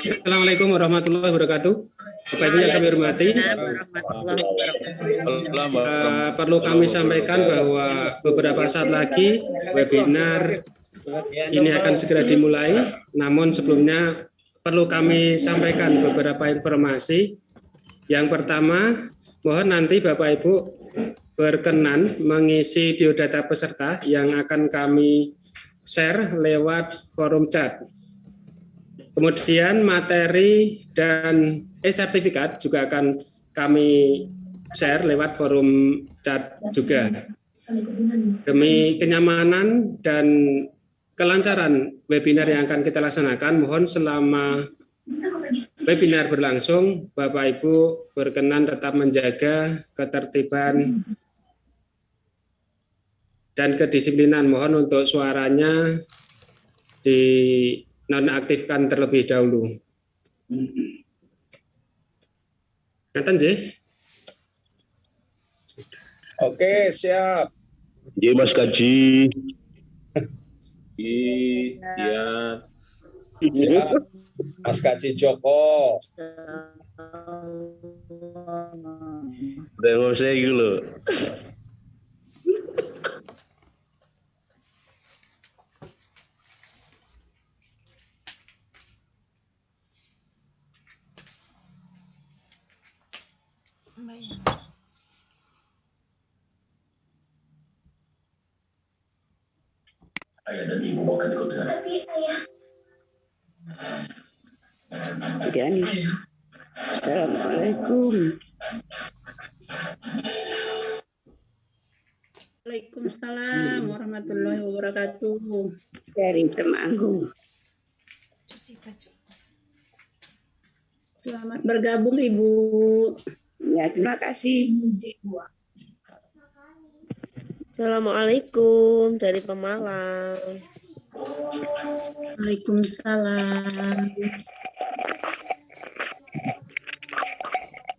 Assalamualaikum warahmatullahi wabarakatuh. Bapak Ibu yang kami hormati, perlu kami sampaikan bahwa beberapa saat lagi webinar ini akan segera dimulai. Namun sebelumnya perlu kami sampaikan beberapa informasi. Yang pertama, mohon nanti Bapak Ibu berkenan mengisi biodata peserta yang akan kami share lewat forum chat. Kemudian materi dan sertifikat juga akan kami share lewat forum chat juga. Demi kenyamanan dan kelancaran webinar yang akan kita laksanakan, mohon selama webinar berlangsung, Bapak Ibu berkenan tetap menjaga ketertiban dan kedisiplinan. Mohon untuk suaranya dinonaktifkan terlebih dahulu. Ngaten nggih? Oke, siap. Nggih Mas Kaji. Siap. Mas Kaji Joko. Udah ngose gitu loh. Ayah dan ibu mau ikut dengan tapi ayah. Jadi Anis. Assalamualaikum. Waalaikumsalam warahmatullahi wabarakatuh. Dari Temanggung. Selamat bergabung Ibu. Ya, terima kasih. Assalamualaikum dari Pemalang. Waalaikumsalam.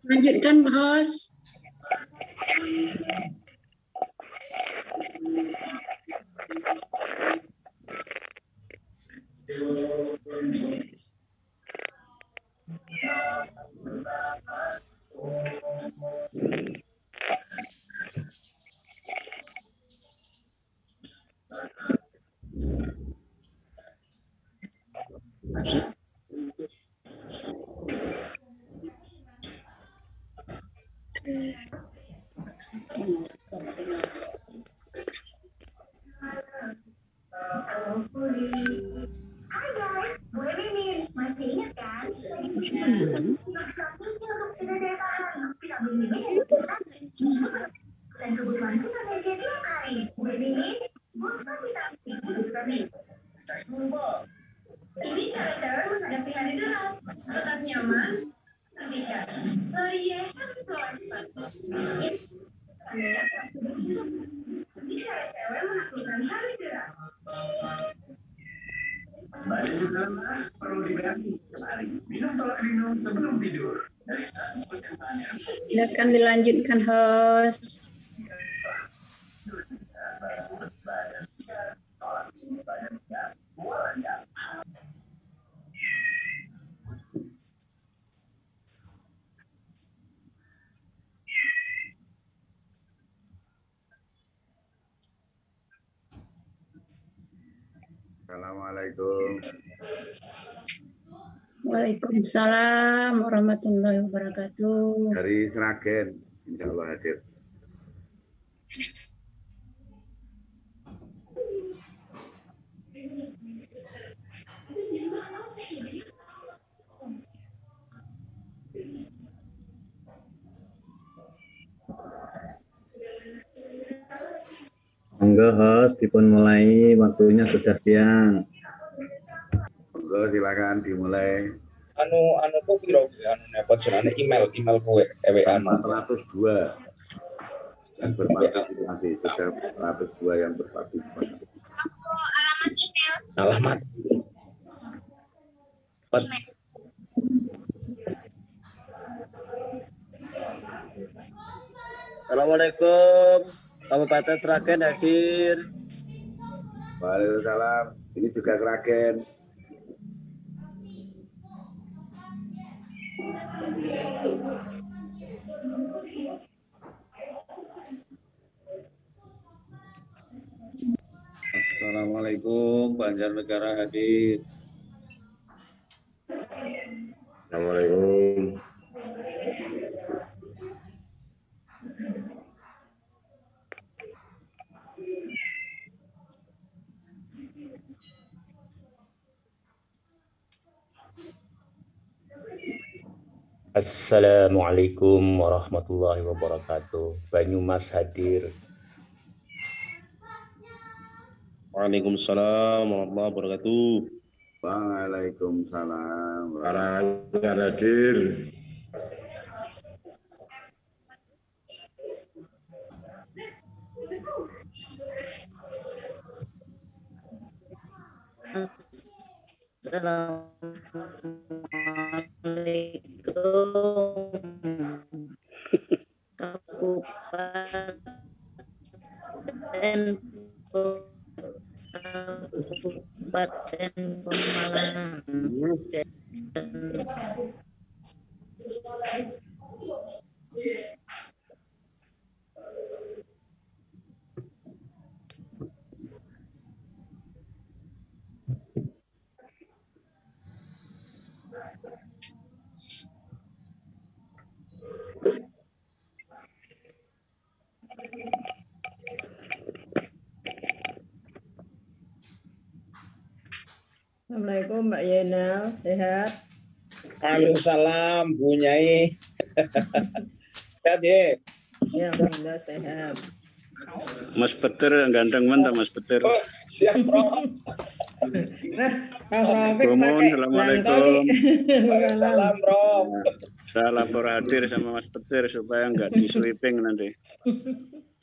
Lanjutkan, host. Silakan dilanjutkan, host. Assalamualaikum. Waalaikumsalam warahmatullahi wabarakatuh. Dari Sragen, insya Allah hadir. Monggo host dipun mulai, waktunya sudah siang. Monggo silakan dimulai. Anu kok piro anu nepot jenenge email kowe EWA 402 yang berpartisipasi, sudah 402 yang berpartisipasi. Alamat. Assalamualaikum. Kabupaten Sragen hadir. Waalaikumsalam. Ini juga Sragen. Assalamualaikum, Banjarnegara hadir. Assalamualaikum. Assalamualaikum warahmatullahi wabarakatuh. Banyumas hadir. Waalaikumsalam warahmatullahi wabarakatuh. Waalaikumsalam. Karanganyar hadir. Assalamualaikum. Kabupaten Pemalang. Assalamualaikum Mbak Yenal, sehat? Waalaikumsalam Bu Nyai. Sehat ya? Ya, alhamdulillah sehat. Mas Petir yang ganteng mantap Mas Petir. Oh, siap Bro. Assalamualaikum. Salam Bro. Saya lapor hadir sama Mas Petir supaya nggak di sweeping nanti.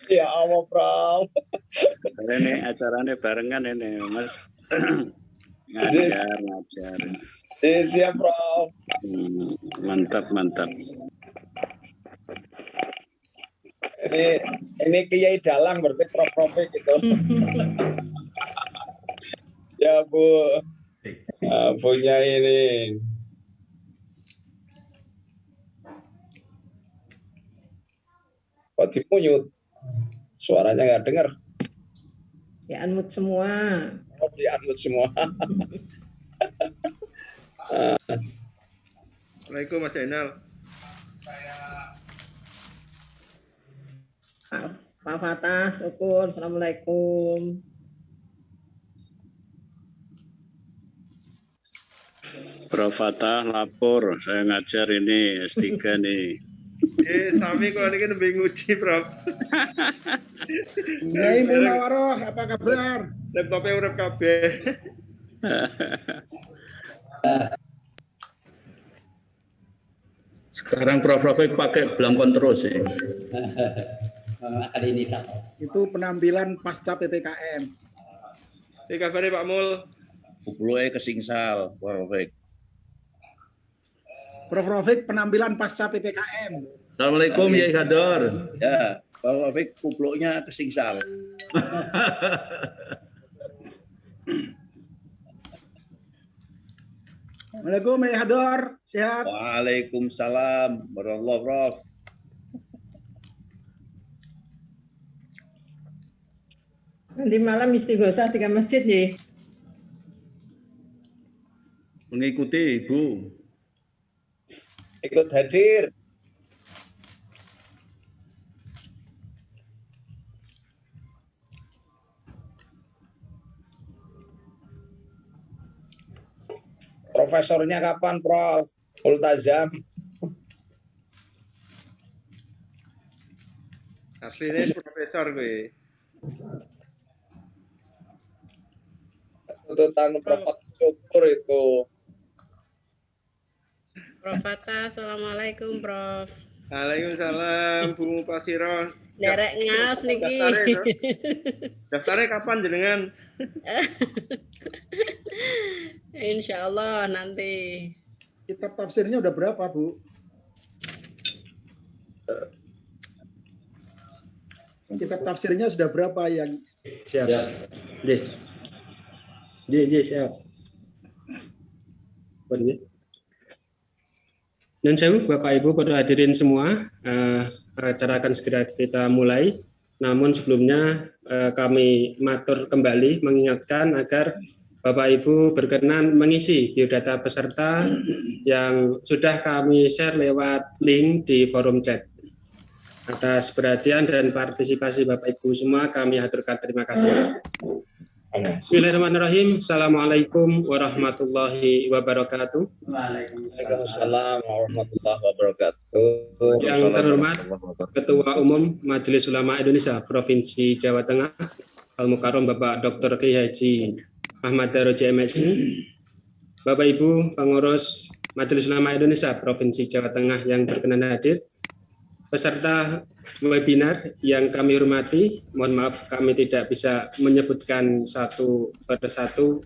Ya Allah Bro. Ini acaranya barengan ini Mas. Ngajar. Siap Bro. Mantap. Ini Kiai Dalang berarti Prof gitu. Ya Bu. Punya ini. Kok dimunyut? Suaranya nggak dengar. Ya unmute semua. Oh, di-unmute semua. Assalamualaikum Mas Zainal. Pak Fatah, syukur. Assalamualaikum. Prof Fatah lapor, saya ngajar ini S3 nih. Sami kalau ini kan lebih nguji, Prof. Nyai Munawaroh, apa kabar? Laptopnya urip kabeh. Sekarang Prof. Rafiq pakai belangkon terus ya. Itu penampilan pasca PPKM. Ini kabarnya Pak Mul. Kuploe kesingsal, Prof. Rafiq. Prof. Rafiq penampilan pasca PPKM. Assalamualaikum Yai Hadar. Ya, Prof. Rafiq kuploknya kesingsal. Assalamualaikum Yai Hadar, sehat? Waalaikumsalam warahmatullahi Prof. Nanti malam istighosah di masjid ya. Mengikuti Ibu. Ikut hadir. Profesornya kapan, Prof? Multazam. Aslinya profesor gue. Tuntutan Prof syukur itu. Prof Fatah, assalamualaikum Prof. Waalaikumsalam Bu Pasiro. Derek ngaos niki. Daftarnya kapan jenengan? Insya Allah nanti. Kitab tafsirnya udah berapa, Bu? Kitab tafsirnya sudah berapa yang siap? Siap. Siap. Nyun sewu Bapak Ibu para hadirin semua, acara akan segera kita mulai. Namun sebelumnya kami matur kembali mengingatkan agar Bapak Ibu berkenan mengisi biodata peserta yang sudah kami share lewat link di forum chat. Atas perhatian dan partisipasi Bapak Ibu semua kami haturkan terima kasih. Bismillahirrahmanirrahim. Assalamualaikum warahmatullahi wabarakatuh. Waalaikumsalam warahmatullahi wabarakatuh. Yang terhormat Ketua Umum Majelis Ulama Indonesia Provinsi Jawa Tengah, Al-Mukarram Bapak Dr. Kiai Haji Ahmad Daroji MSI, Bapak Ibu pengurus Majelis Ulama Indonesia Provinsi Jawa Tengah yang berkenan hadir, peserta webinar yang kami hormati, mohon maaf kami tidak bisa menyebutkan satu persatu.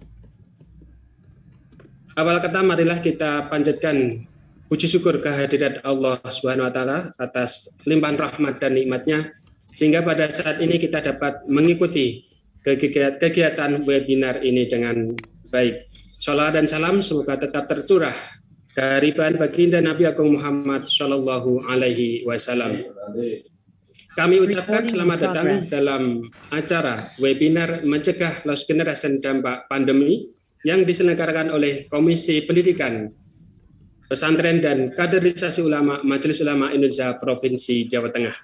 Awal kata marilah kita panjatkan puji syukur kehadirat Allah Subhanahu wa taala atas limpahan rahmat dan nikmatnya sehingga pada saat ini kita dapat mengikuti kegiatan webinar ini dengan baik. Shalawat dan salam semoga tetap tercurah kehadiran baginda Nabi Agung Muhammad Shallallahu Alaihi Wasallam. Kami ucapkan selamat datang dalam acara webinar mencegah lost generation dampak pandemi yang diselenggarakan oleh Komisi Pendidikan, Pesantren dan Kaderisasi Ulama Majelis Ulama Indonesia Provinsi Jawa Tengah.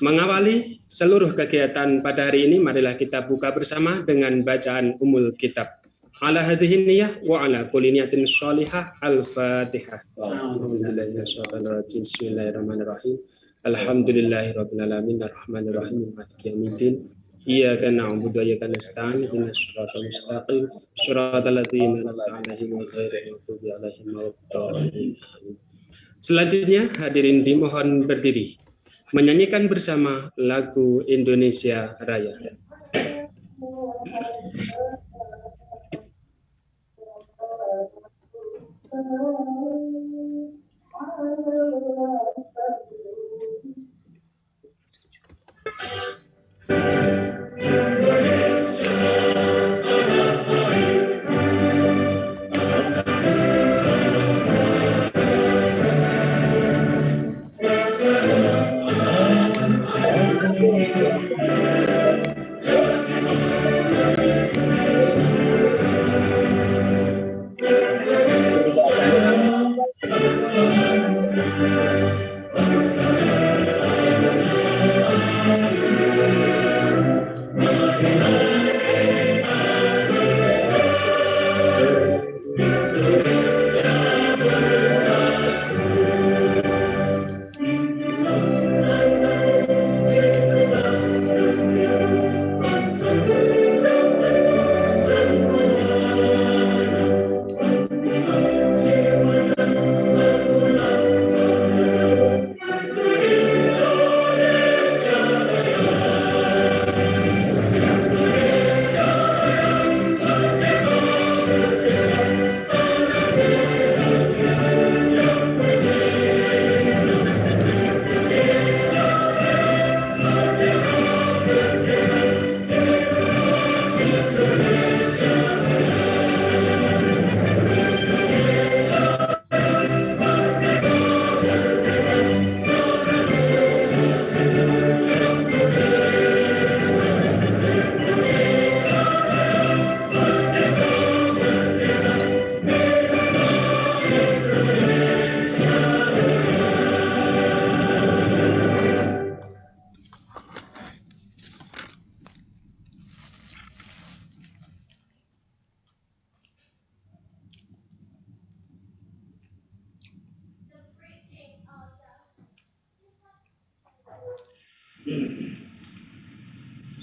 Mengawali seluruh kegiatan pada hari ini, marilah kita buka bersama dengan bacaan umul kitab. Ala hadhihi niyyah wa ala kulli niyatin shalihah. Al-Fatihah. Bismillahirrahmanirrahim. Alhamdulillahirabbil alamin arrahmanir rahim maliki yaumiddin. Iyyaka na'budu wa iyyaka nasta'in ihdinas siratal mustaqim siratal ladzina an'amta 'alaihim ghairil maghdubi 'alaihim waladdallin. Selanjutnya hadirin dimohon berdiri menyanyikan bersama lagu Indonesia Raya.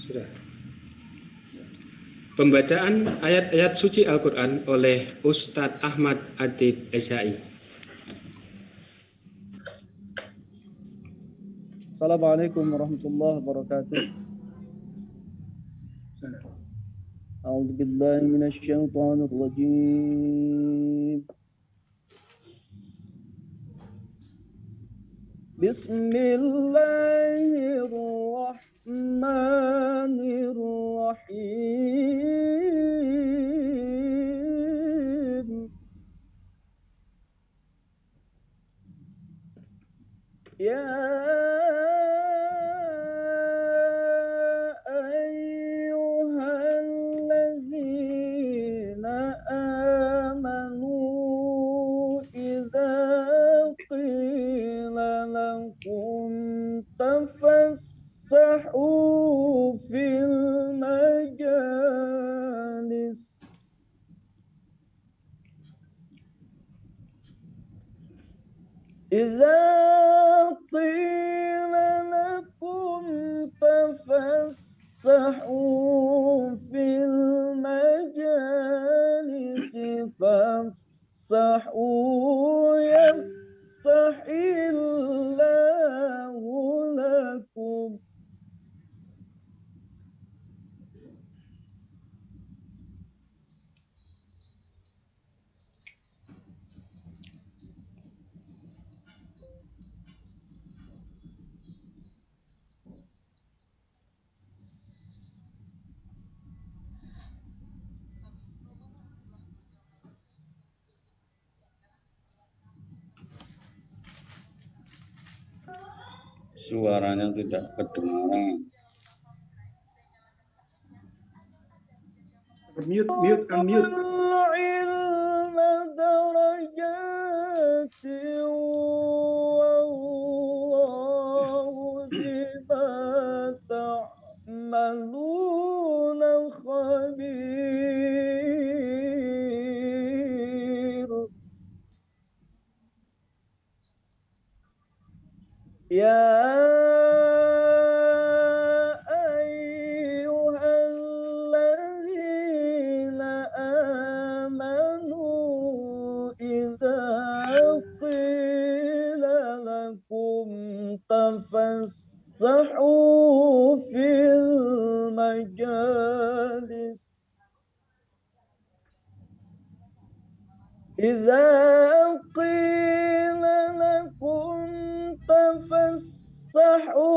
Sudah. Pembacaan ayat-ayat suci Al-Quran oleh Ustadz Ahmad Adib Esai. Assalamualaikum warahmatullahi wabarakatuh. A'udzu billahi minasyaitonir rajim. Bismillahirrahmanirrahim. يا أيها الذين آمنوا إذا قيل لكم تفسحوا في المجالس إذا قيل لكم تفسحوا في المجالس فافسحوا يفسح الله لكم Suaranya tidak kedengaran. Mute, unmute. العلم درجات والله بما تعملون خبير يا أيها الذين آمنوا إذا قيل لكم تفسحوا في المجالس إذا قيل لكم تفسحوا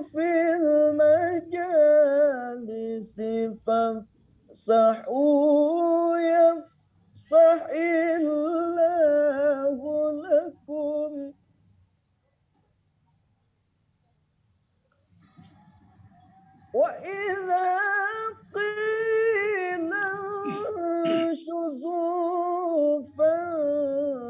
في المجالس فافسحوا يفسح الله لكم وإذا قيل انشزوا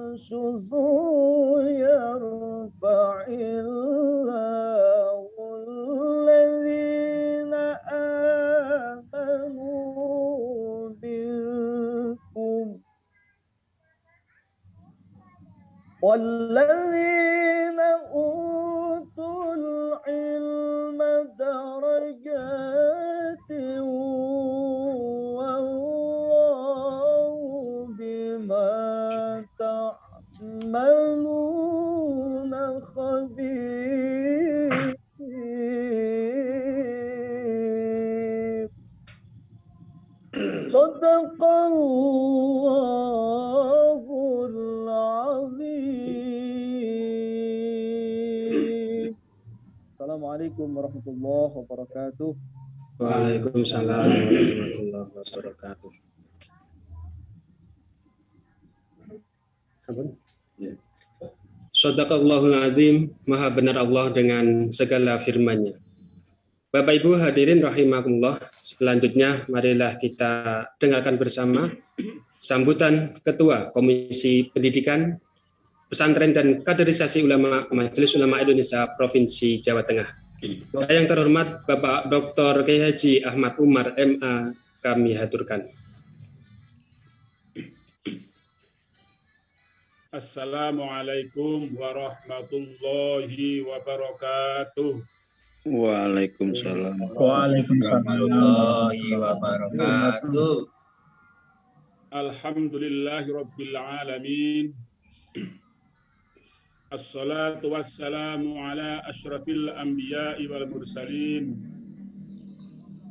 فانشزوا يرفع الله الذين آمنوا منكم والذين أوتوا العلم درجات والله بما تعملون خبير صدق الله العظيم. Assalamualaikum warahmatullahi wabarakatuh. Waalaikumsalam warahmatullahi wabarakatuh. Shadaqallahul azim, maha benar Allah dengan segala firman-Nya. Bapak Ibu hadirin rahimakumullah, selanjutnya marilah kita dengarkan bersama sambutan Ketua Komisi Pendidikan, Pesantren dan Kaderisasi Ulama Majelis Ulama Indonesia Provinsi Jawa Tengah. Yang terhormat Bapak Dr. Kiai Haji Ahmad Umar MA kami haturkan. Assalamualaikum warahmatullahi wabarakatuh. Waalaikumsalam. Waalaikumsalam warahmatullahi wabarakatuh. Alhamdulillahi rabbil alamin. Assalatu wassalamu ala asyrafil anbiya'i wal mursalin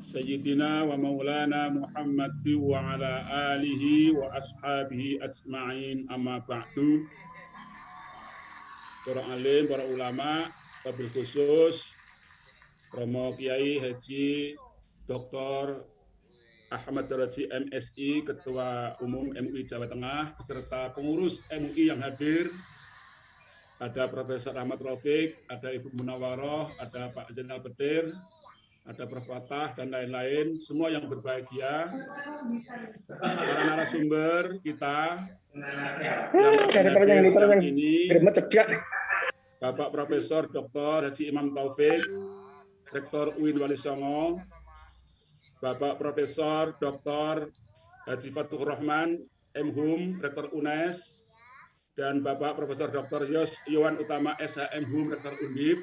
Sayyidina wa maulana Muhammad wa ala alihi wa ashabihi ajma'in amma ba'du. Para alim, para ulama, wabil khusus Romo Kiai Haji Dr. Ahmad Daraji MSI, Ketua Umum MUI Jawa Tengah, beserta pengurus MUI yang hadir, ada Profesor Ahmad Rafiq, ada Ibu Munawaroh, ada Pak Zainal Betir, ada Prof. Fatah, dan lain-lain, semua yang berbahagia, para narasumber kita yang hadir ini, Bapak Profesor Dr. Haji Imam Taufik, Rektor UIN Wali Songo, Bapak Profesor Dr. Haji Fathur Rahman, M.Hum, Rektor UNES, dan Bapak Profesor Dr. Yohan Utama SHM Hum, Rektor Undip,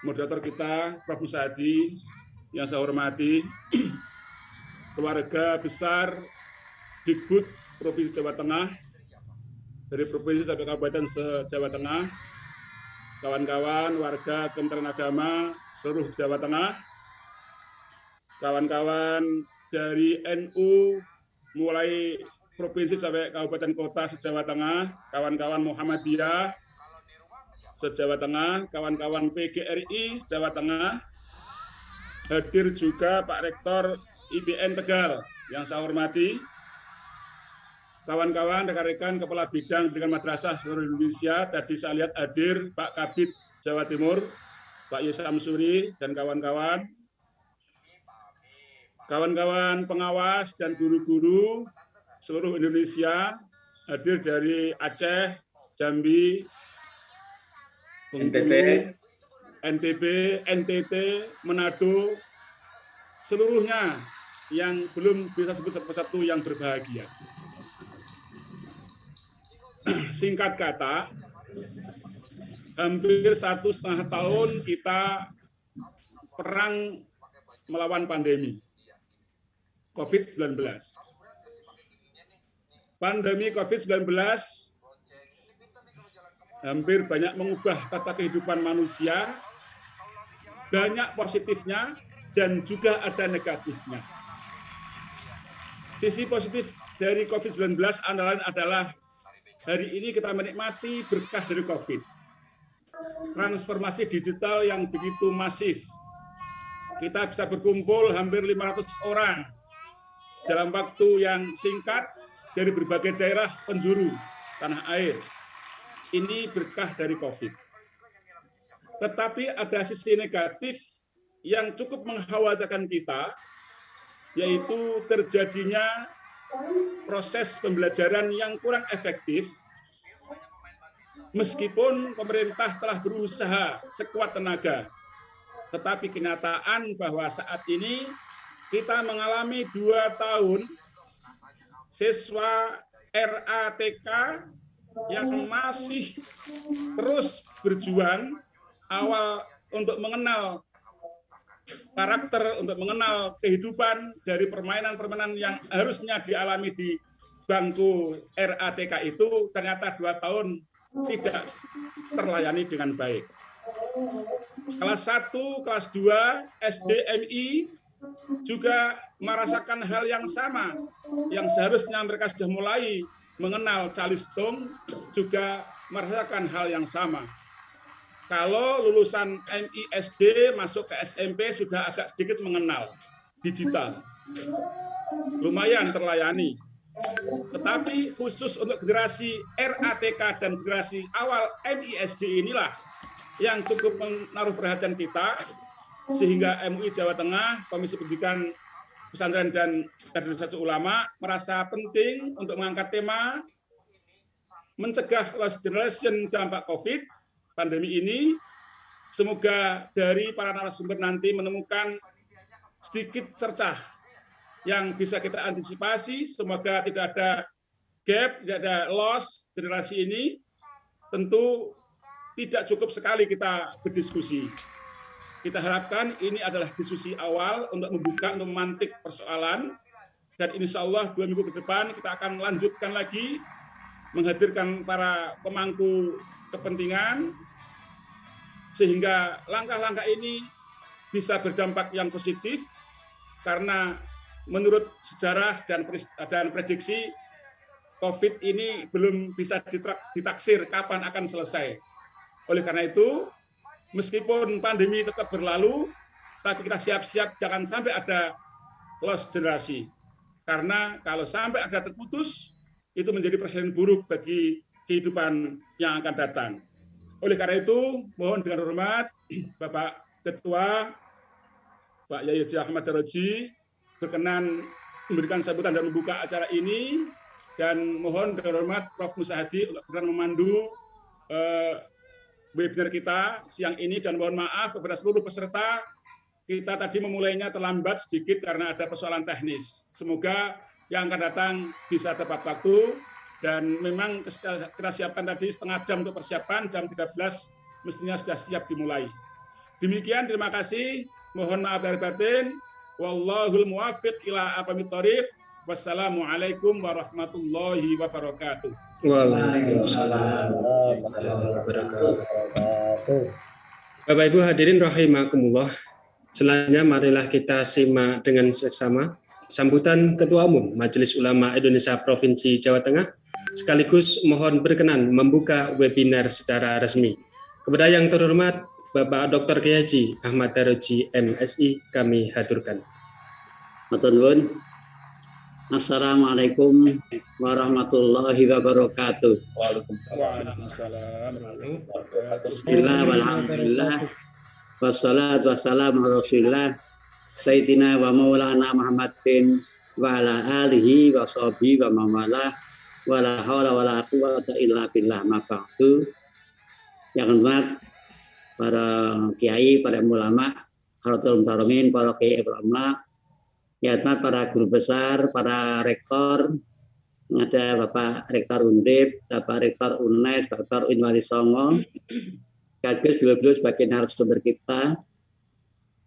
moderator kita Prof. Musa Hadi yang saya hormati, keluarga besar Dikbud Provinsi Jawa Tengah, dari provinsi sampai kabupaten se-Jawa Tengah, kawan-kawan warga Kementerian Agama seluruh Jawa Tengah, kawan-kawan dari NU mulai provinsi sampai kabupaten kota se-Jawa Tengah, kawan-kawan Muhammadiyah se-Jawa Tengah, kawan-kawan PGRI Jawa Tengah, hadir juga Pak Rektor IPN Tegal yang saya hormati, kawan-kawan, rekan-rekan Kepala Bidang Pendidikan Madrasah seluruh Indonesia. Tadi saya lihat hadir Pak Kabid Jawa Timur, Pak Yesam Suri, dan kawan-kawan, kawan-kawan pengawas dan guru-guru seluruh Indonesia, hadir dari Aceh, Jambi, Bengkulu, NTB, NTT, Manado, seluruhnya yang belum bisa sebut satu-satu yang berbahagia. Singkat kata, hampir 1,5 tahun kita perang melawan pandemi COVID-19. Pandemi COVID-19 hampir banyak mengubah tata kehidupan manusia, banyak positifnya dan juga ada negatifnya. Sisi positif dari COVID-19 adalah hari ini kita menikmati berkah dari COVID. Transformasi digital yang begitu masif. Kita bisa berkumpul hampir 500 orang dalam waktu yang singkat dari berbagai daerah penjuru tanah air. Ini berkah dari COVID. Tetapi ada sisi negatif yang cukup mengkhawatirkan kita, yaitu terjadinya proses pembelajaran yang kurang efektif, meskipun pemerintah telah berusaha sekuat tenaga. Tetapi kenyataan bahwa saat ini kita mengalami 2 tahun siswa RATK yang masih terus berjuang awal untuk mengenal karakter, untuk mengenal kehidupan dari permainan-permainan yang harusnya dialami di bangku RATK itu ternyata 2 tahun tidak terlayani dengan baik. Kelas 1, kelas 2, SDMI juga merasakan hal yang sama, yang seharusnya mereka sudah mulai mengenal calistung, juga merasakan hal yang sama. Kalau lulusan MISD masuk ke SMP sudah agak sedikit mengenal digital, lumayan terlayani. Tetapi khusus untuk generasi RATK dan generasi awal MISD inilah yang cukup menaruh perhatian kita, sehingga MUI Jawa Tengah, Komisi Pendidikan Pesantren dan Kaderisasi Ulama merasa penting untuk mengangkat tema mencegah lost generation dampak COVID pandemi ini. Semoga dari para narasumber nanti menemukan sedikit cercah yang bisa kita antisipasi. Semoga tidak ada gap, tidak ada loss generasi ini. Tentu tidak cukup sekali kita berdiskusi. Kita harapkan ini adalah diskusi awal untuk membuka, untuk memantik persoalan. Dan insya Allah 2 minggu ke depan kita akan lanjutkan lagi, menghadirkan para pemangku kepentingan, sehingga langkah-langkah ini bisa berdampak yang positif, karena menurut sejarah dan prediksi, COVID ini belum bisa ditaksir kapan akan selesai. Oleh karena itu, meskipun pandemi tetap berlalu, tapi kita siap-siap jangan sampai ada lost generasi. Karena kalau sampai ada terputus, itu menjadi presiden buruk bagi kehidupan yang akan datang. Oleh karena itu, mohon dengan hormat Bapak Ketua, Pak Yai Haji Ahmad Daroji, berkenan memberikan sambutan dan membuka acara ini, dan mohon dengan hormat Prof. Musa Hadi berkenan memandu webinar kita siang ini, dan mohon maaf kepada seluruh peserta, kita tadi memulainya terlambat sedikit karena ada persoalan teknis. Semoga yang akan datang bisa tepat waktu, dan memang kita siapkan tadi setengah jam untuk persiapan, jam 13 mestinya sudah siap dimulai. Demikian, terima kasih. Mohon maaf dari batin. Wallahul muwaffiq ila aqwamit thoriq. Wassalamualaikum warahmatullahi wabarakatuh. Waalaikumsalam warahmatullahi wabarakatuh. Bapak Ibu hadirin rahimakumullah. Selanjutnya marilah kita simak dengan seksama sambutan Ketua Umum Majelis Ulama Indonesia Provinsi Jawa Tengah, sekaligus mohon berkenan membuka webinar secara resmi. Kepada yang terhormat Bapak Dr. Kiai Haji Ahmad Daroji MSI kami haturkan. Assalamualaikum warahmatullahi wabarakatuh. Waalaikumsalam. Bismillah walhamdulillah wassalatu wassalamu ala Rasulillah Sayyidina wa maulana Muhammadin wa ala alihi wa sahbihi wa mamalah wa la hawla wa la quwwata illa billah ma ba'du. Yang hormat para kiai, para ulama, haratul mutaromin, para kiai ulama, yang hormat para guru besar, para rektor, ada Bapak Rektor Undip, Bapak Rektor UNES, Dr. Inwali Songo, sekaligus beliau sebagai narasumber kita.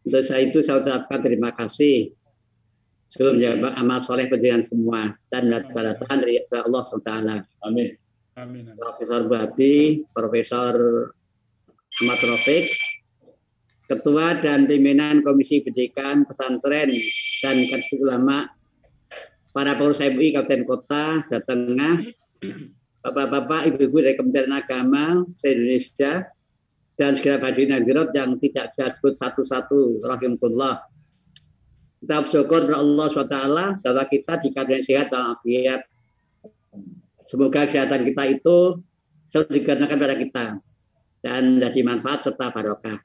Untuk saya itu saya ucapkan terima kasih sebelum menjawab amal soleh penjenengan semua dan balasan dari Allah SWT. Amin. Profesor Babdi, Profesor Ahmad Rafiq, Ketua dan Pimpinan Komisi Pendidikan Pesantren dan Kajian Ulama, para pengurus MUI Kabupaten Kota Jawa Tengah, Bapak-bapak, Ibu-ibu dari Kementerian Agama se-Indonesia, dan segala hadirin hadirat yang tidak bisa disebut satu-satu, rahimahullah. Kita bersyukur kepada Allah SWT bahwa kita dikatakan sehat dan afiat. Semoga kesehatan kita itu selalu digunakan pada kita dan menjadi manfaat serta barokah.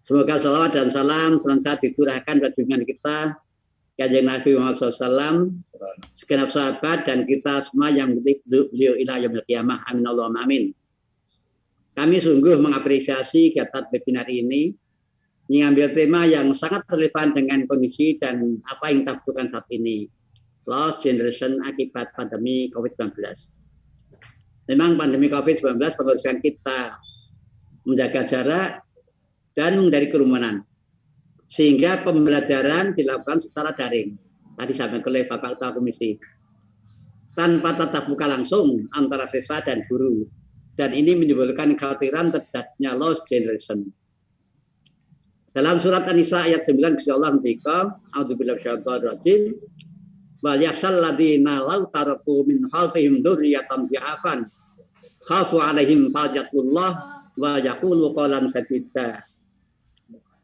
Semoga salawat dan salam senantiasa diturahkan pada junjungan kita, Kanjeng Nabi Muhammad SAW, segenap sahabat dan kita semua yang mengikuti beliau ila yaumil qiyamah. Amin Allahumma amin. Kami sungguh mengapresiasi kegiatan webinar ini, mengambil tema yang sangat relevan dengan kondisi dan apa yang kita butuhkan saat ini. Lost generation akibat pandemi COVID-19. Memang pandemi COVID-19 mengharuskan kita menjaga jarak dan menghindari kerumunan, sehingga pembelajaran dilakukan secara daring. Tadi disampaikan oleh Bapak Ketua Komisi, tanpa tatap muka langsung antara siswa dan guru, dan ini menimbulkan kekhawatiran terjadinya lost generation. Dalam surat An-Nisa ayat 9, Gusti Allah mendika, a'udzubillahi minasyaitonir rajim, wal yakhshal ladzina law taraku min khalfihim dzurriyyatan dhi'afan khafu 'alaihim falyaqullah wa yaqulu qawlan sadida.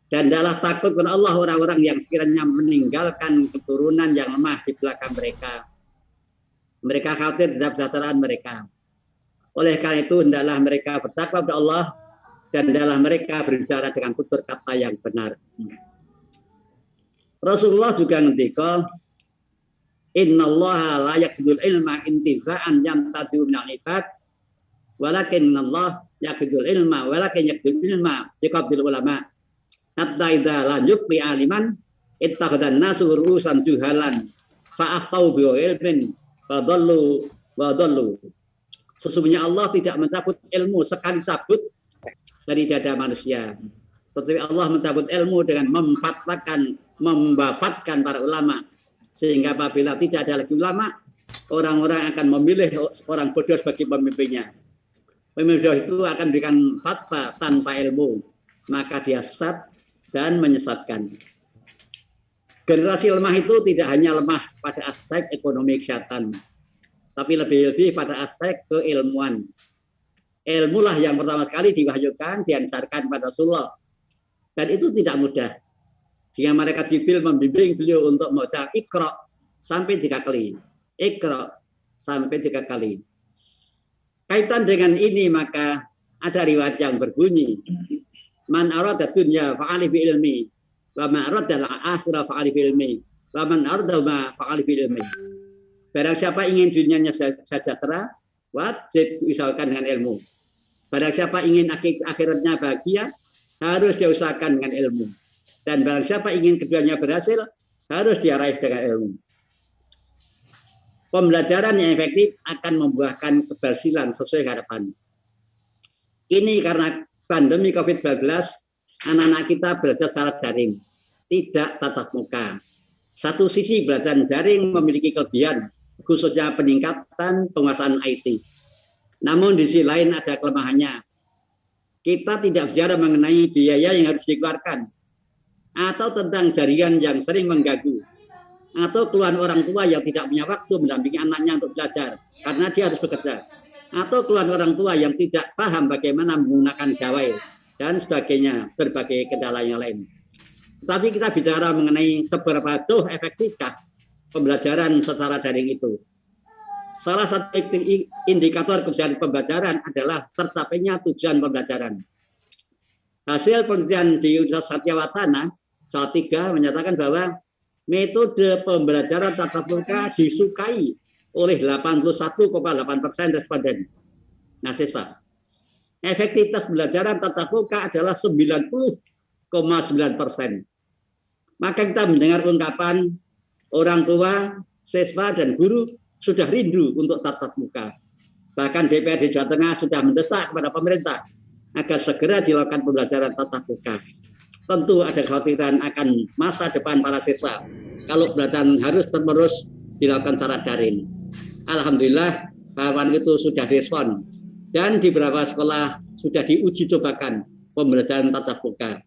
Dan adalah takut kepada Allah orang-orang yang sekiranya meninggalkan keturunan yang lemah di belakang mereka. Mereka khawatir terhadap kesejahteraan mereka. Oleh karena itu, hendaklah mereka bertakwa kepada Allah dan hendaklah mereka berbicara dengan tutur kata yang benar. Rasulullah juga ngendika, innallaha la yaqbidul ilma intiza'an yantazi'u minal ibad, walakin Allah yaqbidul ilma walakin yaqbidul ilma biqabdil ulama. Hatta idza lam yuqbi aliman ittakhadhan nasu ru'usan juhalan fa aftau bi ilmin fa dallu wa dallu. Sesungguhnya Allah tidak mencabut ilmu sekali cabut dari dada manusia, tetapi Allah mencabut ilmu dengan memwafatkan para ulama, sehingga apabila tidak ada lagi ulama, orang-orang akan memilih orang bodoh sebagai pemimpinnya. Pemimpin bodoh itu akan memberikan fatwa tanpa ilmu, maka dia sesat dan menyesatkan. Generasi lemah itu tidak hanya lemah pada aspek ekonomi kesehatan, tapi lebih-lebih pada aspek keilmuan. Ilmulah yang pertama sekali diwahyukan, diajarkan pada Rasulullah. Dan itu tidak mudah. Sehingga malaikat Jibril membimbing beliau untuk membaca Iqra sampai 3 kali. Iqra sampai 3 kali. Kaitan dengan ini maka ada riwayat yang berbunyi, man arada dunya fa'ali bi ilmi, wa man arada al-akhirah fa'ali bi ilmi, wa man arada ma fa'ali bi ilmi. Barang siapa ingin dunianya sejahtera, wajib diusahakan dengan ilmu. Barang siapa ingin akhiratnya bahagia, harus diusahakan dengan ilmu. Dan barang siapa ingin keduanya berhasil, harus diraih dengan ilmu. Pembelajaran yang efektif akan membuahkan keberhasilan sesuai harapan. Ini karena pandemi COVID-19, anak-anak kita belajar secara daring, tidak tatap muka. Satu sisi belajar daring memiliki kelebihan, khususnya peningkatan penguasaan IT. Namun di sisi lain ada kelemahannya. Kita tidak bicara mengenai biaya yang harus dikeluarkan, atau tentang jaringan yang sering mengganggu, atau keluhan orang tua yang tidak punya waktu mendampingi anaknya untuk belajar karena dia harus bekerja, atau keluhan orang tua yang tidak paham bagaimana menggunakan gawai dan sebagainya, berbagai kendala yang lain. Tapi kita bicara mengenai seberapa jauh efektifkah pembelajaran secara daring itu. Salah satu indikator keberhasilan pembelajaran adalah tercapainya tujuan pembelajaran. Hasil penelitian di Universitas Satyawatana Salatiga menyatakan bahwa metode pembelajaran tatap muka disukai oleh 81,8% responden mahasiswa. Efektivitas pembelajaran tatap muka adalah 90,9%. Maka kita mendengar ungkapan orang tua, siswa, dan guru sudah rindu untuk tatap muka. Bahkan DPRD Jawa Tengah sudah mendesak kepada pemerintah agar segera dilakukan pembelajaran tatap muka. Tentu ada kekhawatiran akan masa depan para siswa kalau pembelajaran harus terus dilakukan secara daring. Alhamdulillah, kawan itu sudah respon dan di beberapa sekolah sudah diuji cobakan pembelajaran tatap muka.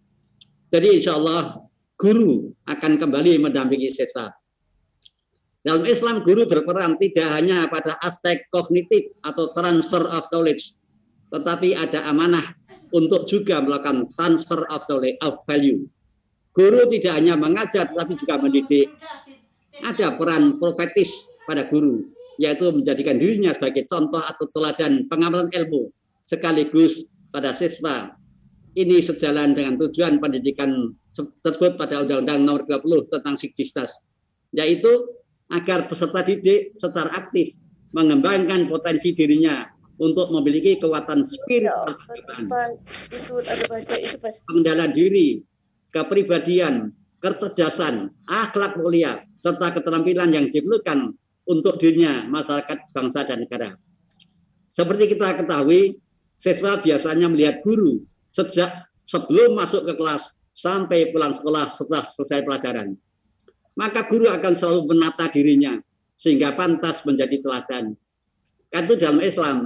Jadi insya Allah guru akan kembali mendampingi siswa. Dalam Islam, guru berperan tidak hanya pada aspek kognitif atau transfer of knowledge, tetapi ada amanah untuk juga melakukan transfer of knowledge, of value. Guru tidak hanya mengajar, tetapi juga mendidik. Ada peran profetis pada guru, yaitu menjadikan dirinya sebagai contoh atau teladan pengamalan ilmu, sekaligus pada siswa. Ini sejalan dengan tujuan pendidikan tersebut pada Undang-Undang Nomor 20 tentang Sikdisnas, yaitu agar peserta didik secara aktif mengembangkan potensi dirinya untuk memiliki kekuatan spiritual, pengendalian diri, kepribadian, kecerdasan, akhlak mulia, serta keterampilan yang diperlukan untuk dirinya, masyarakat, bangsa, dan negara. Seperti kita ketahui, siswa biasanya melihat guru sejak sebelum masuk ke kelas sampai pulang sekolah setelah selesai pelajaran. Maka guru akan selalu menata dirinya sehingga pantas menjadi teladan. Karena dalam Islam,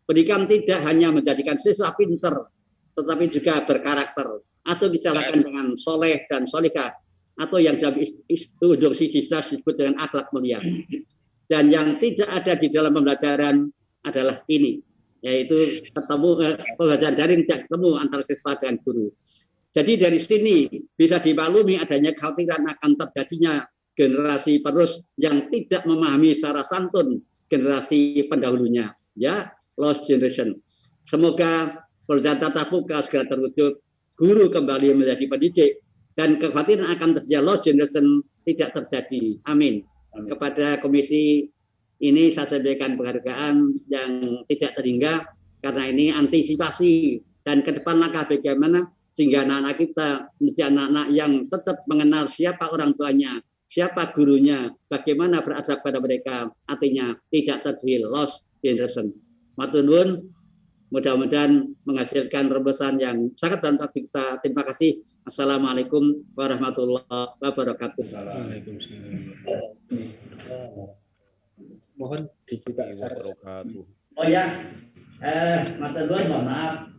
pendidikan tidak hanya menjadikan siswa pinter, tetapi juga berkarakter atau bicarakan dengan soleh dan solihah, atau yang dalam Sikdisnas disebut dengan akhlak mulia. Dan yang tidak ada di dalam pembelajaran adalah ini, yaitu pembelajaran daring tidak ketemu antara siswa dan guru. Jadi dari sini bisa dimaklumi adanya kekhawatiran akan terjadinya generasi penerus yang tidak memahami secara santun generasi pendahulunya, ya, lost generation. Semoga pembelajaran tatap muka segera terwujud, guru kembali menjadi pendidik, dan kekhawatiran akan terjadi lost generation tidak terjadi. Amin. Kepada komisi ini saya sampaikan penghargaan yang tidak terhingga, karena ini antisipasi dan ke depan langkah bagaimana sehingga anak-anak kita menjadi anak-anak yang tetap mengenal siapa orang tuanya, siapa gurunya, bagaimana beradab pada mereka, artinya tidak terjadi lost generation. Matur nuwun, mudah-mudahan menghasilkan rembesan yang sangat bermanfaat kita. Terima kasih. Assalamualaikum warahmatullahi wabarakatuh. Mohon dibuka Oh ya, matur nuwun, mohon maaf.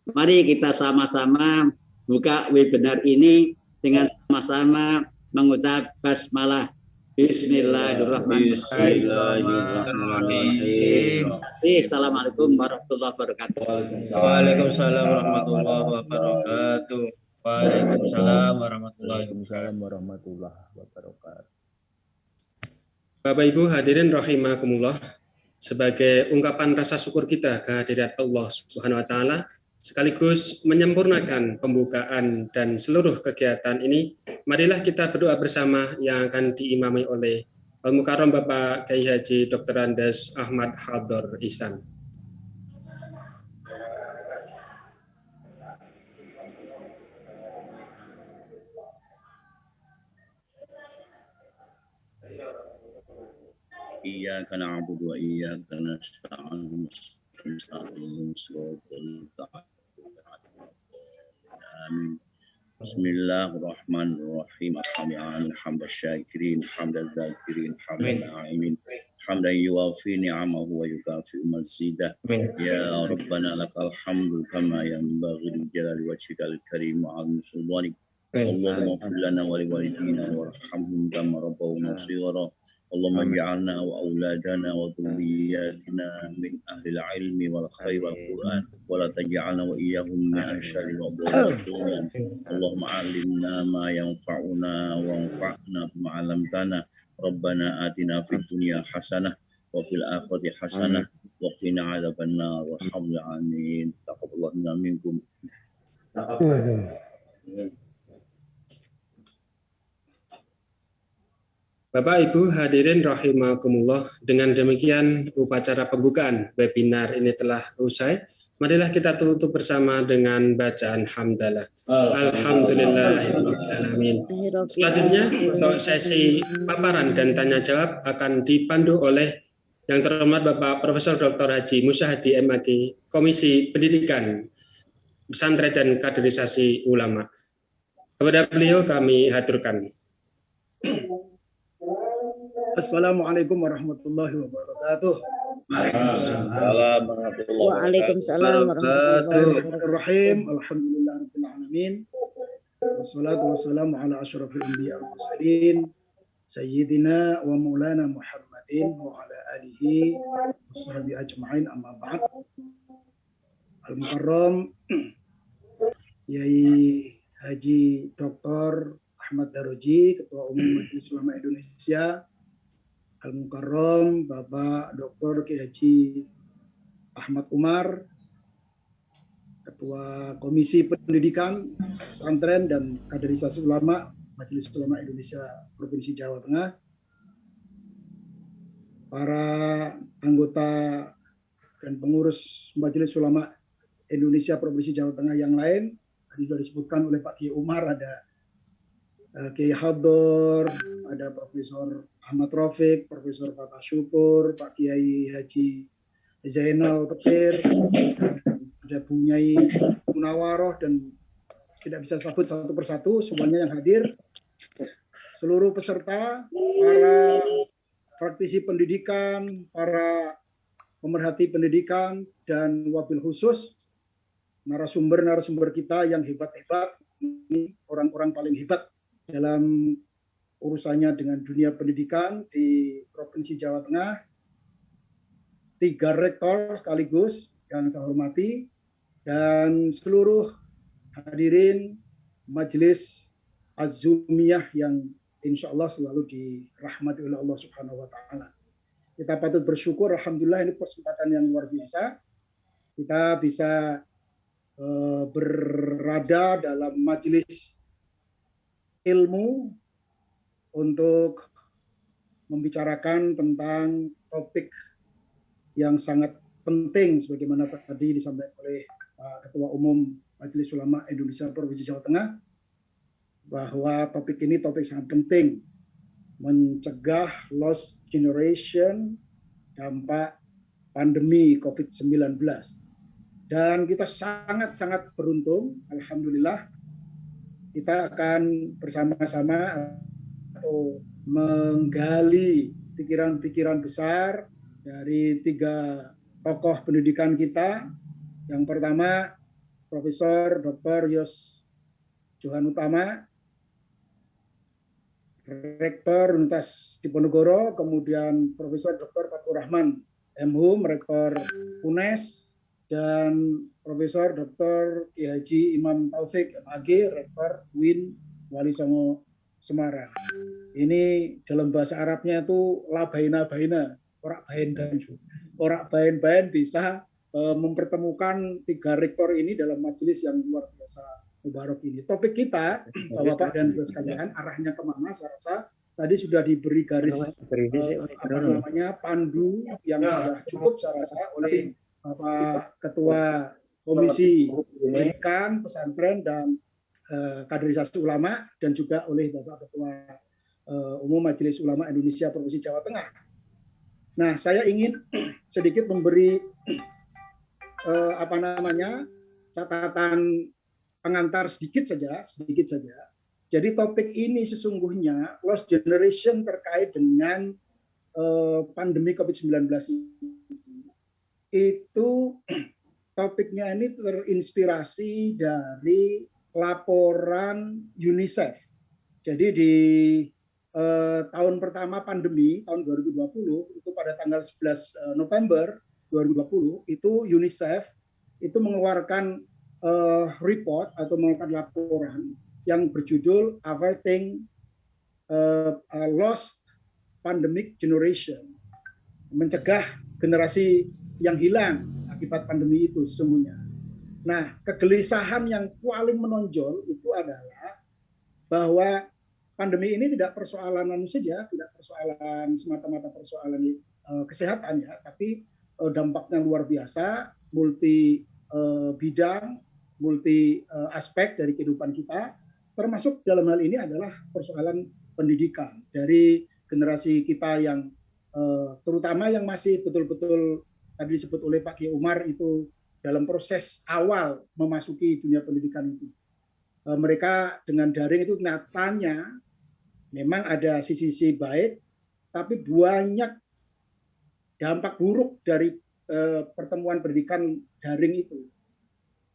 Mari kita sama-sama buka webinar ini dengan sama-sama mengucap basmalah. Bismillahirrahmanirrahim. Terima kasih. Assalamualaikum warahmatullahi wabarakatuh. Waalaikumsalam warahmatullahi wabarakatuh. Waalaikumsalam warahmatullahi wabarakatuh. Bapak Ibu hadirin rahimakumullah. sebagai ungkapan rasa syukur kita kehadirat Allah Subhanahu wa taala, sekaligus menyempurnakan pembukaan dan seluruh kegiatan ini, marilah kita berdoa bersama yang akan diimami oleh Al-Mukarram Bapak Kiai Haji Dr. Andes Ahmad Hador Ihsan. Iyyaka na'budu wa iyyaka nasta'in. Amin. Bismillahirrahmanirrahim. Alhamdulillah syakirin, hamdal dzakirin, hamdal na'imin, hamdan yuwafi ni'amahu wa yukafi mazidah. Ya Rabbana lakal hamdu kama yanbaghi li jalali wajhikal karim wa 'azimi sultanik. Allahumma ighfir lana wa liwalidina warhamhum kama rabbawna shighara. Allahumma ij'alna wa auladana wa dhurriyyatina min ahli al-ilmi wal khair wal Qur'an wa la taj'alna wa iyyahum min syarri wa dhurriyyah. Allahumma 'allimna ma yanfa'una wa anfa'na bima 'allamtana. Rabbana atina fid dunya hasanah wa fil akhirati hasanah wa qina 'adzabannar. Walhamdulillah amin. Taqabbalallahu minna minkum. Bapak Ibu hadirin rahimakumullah, dengan demikian upacara pembukaan webinar ini telah usai. Marilah kita tutup bersama dengan bacaan hamdalah. Alhamdulillahirrahmanirrahim. Selanjutnya untuk sesi paparan dan tanya jawab akan dipandu oleh yang terhormat Bapak Profesor Dr. Haji Musa Hadi MAG, Komisi Pendidikan, Pesantren dan Kaderisasi Ulama. Kepada beliau kami haturkan. Assalamualaikum warahmatullahi wabarakatuh. Waalaikumsalam warahmatullahi wabarakatuh. Alhamdulillahirabbil alamin. Wassalatu wassalamu ala asyrafil anbiya wal mursalin sayyidina wa maulana Muhammadin wa ala alihi washabihi ajmain, amma ba'd. Al-Mukarram Yai Haji Dr. Ahmad Daroji, Ketua Umum Majelis Ulama Indonesia, Al-Mukarram Bapak Dr. Kiai Haji Ahmad Umar, Ketua Komisi Pendidikan, Pesantren dan Kaderisasi Ulama Majelis Ulama Indonesia Provinsi Jawa Tengah, para anggota dan pengurus Majelis Ulama Indonesia Provinsi Jawa Tengah yang lain. Tadi sudah disebutkan oleh Pak Kiai Umar, ada Kiai Hador, ada Profesor Ahmad Rafiq, Profesor Fatah Syukur, Pak Kiai Haji Zainal Petir, ada Bu Nyai Munawaroh, dan tidak bisa sebut satu persatu semuanya yang hadir, seluruh peserta, para praktisi pendidikan, para pemerhati pendidikan, dan wabil khusus narasumber-narasumber kita yang hebat-hebat, orang-orang paling hebat dalam urusannya dengan dunia pendidikan di Provinsi Jawa Tengah, 3 rektor sekaligus yang saya hormati, dan seluruh hadirin Majelis Az-Zumiyah yang insya Allah selalu dirahmati oleh Allah Subhanahu wa Ta'ala. Kita patut bersyukur, alhamdulillah ini kesempatan yang luar biasa. Kita bisa berada dalam majelis ilmu untuk membicarakan tentang topik yang sangat penting sebagaimana tadi disampaikan oleh Ketua Umum Majelis Ulama Indonesia Provinsi Jawa Tengah, bahwa topik ini topik sangat penting, mencegah lost generation dampak pandemi COVID-19. Dan kita sangat-sangat beruntung, alhamdulillah, kita akan bersama-sama atau menggali pikiran-pikiran besar dari 3 tokoh pendidikan kita. Yang pertama, Profesor Dr. Yos Johan Utama, Rektor Universitas Diponegoro, kemudian Profesor Dr. Fathur Rahman M.Hum, Rektor UNES, dan Profesor Dr. Kiai Haji Imam Taufik MAG, Rektor UIN Wali Songo Semarang. Ini dalam bahasa Arabnya itu la baina baina, ora bain dan Orak bain-bain bisa mempertemukan 3 rektor ini dalam majelis yang luar biasa mubarak ini. Topik kita, Bapak dan Ibu sekalian, arahnya kemana? Saya rasa tadi sudah diberi garis pandu yang sudah cukup saya rasa oleh Bapak Ketua Komisi Pendidikan, Pesantren dan Kaderisasi Ulama, dan juga oleh Bapak Ketua Umum Majelis Ulama Indonesia Provinsi Jawa Tengah. Nah, saya ingin sedikit memberi catatan pengantar sedikit saja. Jadi topik ini sesungguhnya lost generation terkait dengan pandemi COVID-19 itu topiknya ini terinspirasi dari laporan UNICEF. Jadi di tahun pertama pandemi tahun 2020 itu pada tanggal 11 November 2020 itu UNICEF itu mengeluarkan report atau mengeluarkan laporan yang berjudul Averting a Lost Pandemic Generation, mencegah generasi yang hilang akibat pandemi itu sesungguhnya. Nah, kegelisahan yang paling menonjol itu adalah bahwa pandemi ini tidak persoalan saja, tidak persoalan semata-mata persoalan kesehatan ya, tapi dampaknya luar biasa, multi bidang, multi aspek dari kehidupan kita, termasuk dalam hal ini adalah persoalan pendidikan dari generasi kita yang terutama yang masih betul-betul tadi disebut oleh Pak Kiai Umar itu dalam proses awal memasuki dunia pendidikan itu. Mereka dengan daring itu nyatanya memang ada sisi-sisi baik, tapi banyak dampak buruk dari pertemuan pendidikan daring itu.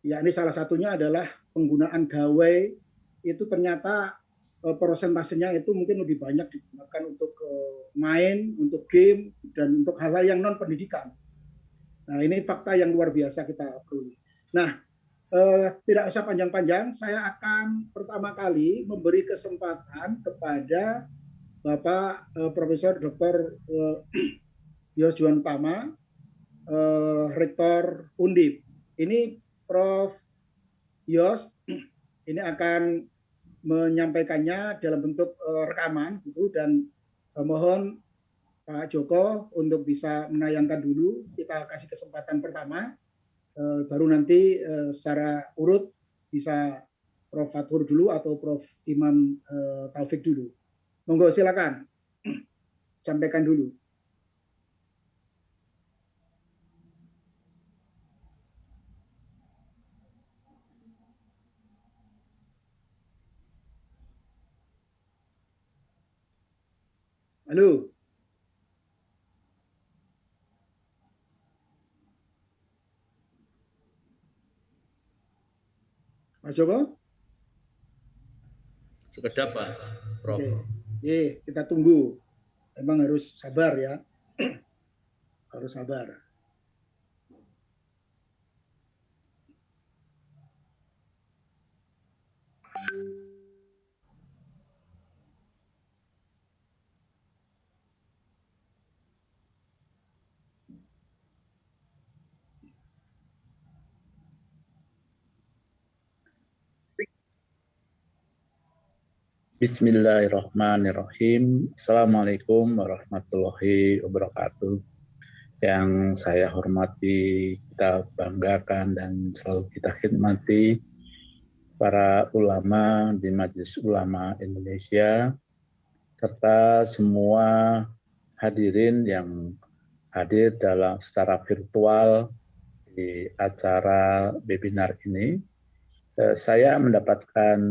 Ya, ini salah satunya adalah penggunaan gawai itu ternyata persentasenya itu mungkin lebih banyak digunakan untuk main, untuk game, dan untuk hal-hal yang non pendidikan. Nah, ini fakta yang luar biasa kita perlu. Nah, tidak usah panjang-panjang, saya akan pertama kali memberi kesempatan kepada Bapak Profesor Dr. Yos Juwan Utama, Rektor Undip. Ini Prof. Yos ini akan menyampaikannya dalam bentuk rekaman gitu, dan mohon Pak Joko untuk bisa menayangkan dulu. Kita kasih kesempatan pertama, baru nanti secara urut bisa Prof. Fathur dulu atau Prof. Imam Taufik dulu. Monggo silakan sampaikan dulu. Halo. Mas Joko? Sekedap Pak, Prof. Oke, kita tunggu. Memang harus sabar ya. Harus sabar. Bismillahirrahmanirrahim. Assalamualaikum warahmatullahi wabarakatuh. Yang saya hormati, kita banggakan dan selalu kita khidmati para ulama di Majelis Ulama Indonesia serta semua hadirin yang hadir dalam secara virtual di acara webinar ini. Saya mendapatkan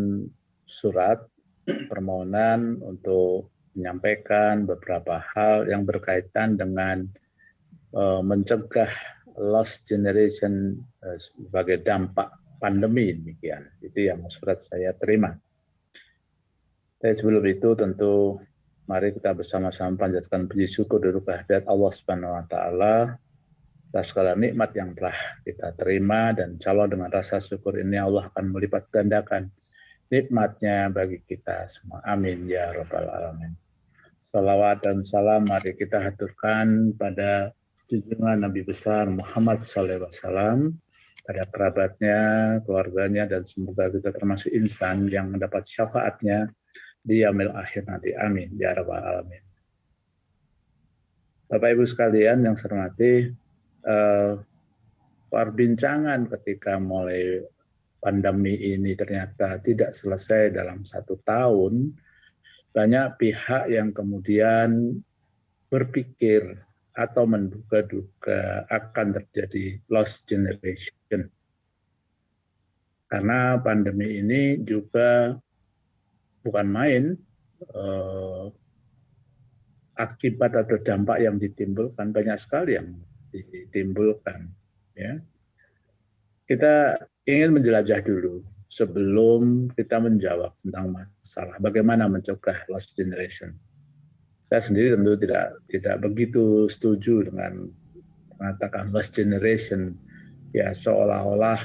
surat permohonan untuk menyampaikan beberapa hal yang berkaitan dengan mencegah lost generation sebagai dampak pandemi demikian. Itu yang surat saya terima. Tapi sebelum itu tentu mari kita bersama-sama panjatkan puji syukur dulu kehadirat Allah Subhanahu wa taala atas segala nikmat yang telah kita terima, dan insyaallah dengan rasa syukur ini Allah akan melipat gandakan nikmatnya bagi kita semua. Amin ya rabbal alamin. Salawat dan salam mari kita haturkan pada junjungan Nabi besar Muhammad SAW, pada kerabatnya, keluarganya, dan semoga kita termasuk insan yang mendapat syafaatnya di yaumil akhir nanti. Amin ya rabbal alamin. Bapak Ibu sekalian yang saya hormati, perbincangan ketika mulai pandemi ini ternyata tidak selesai dalam 1 tahun, banyak pihak yang kemudian berpikir atau menduga-duga akan terjadi lost generation. Karena pandemi ini juga bukan main, akibat atau dampak yang ditimbulkan banyak sekali yang ditimbulkan. Ya. Kita ingin menjelajah dulu sebelum kita menjawab tentang masalah bagaimana mencegah lost generation. Saya sendiri tentu tidak begitu setuju dengan mengatakan lost generation, ya seolah-olah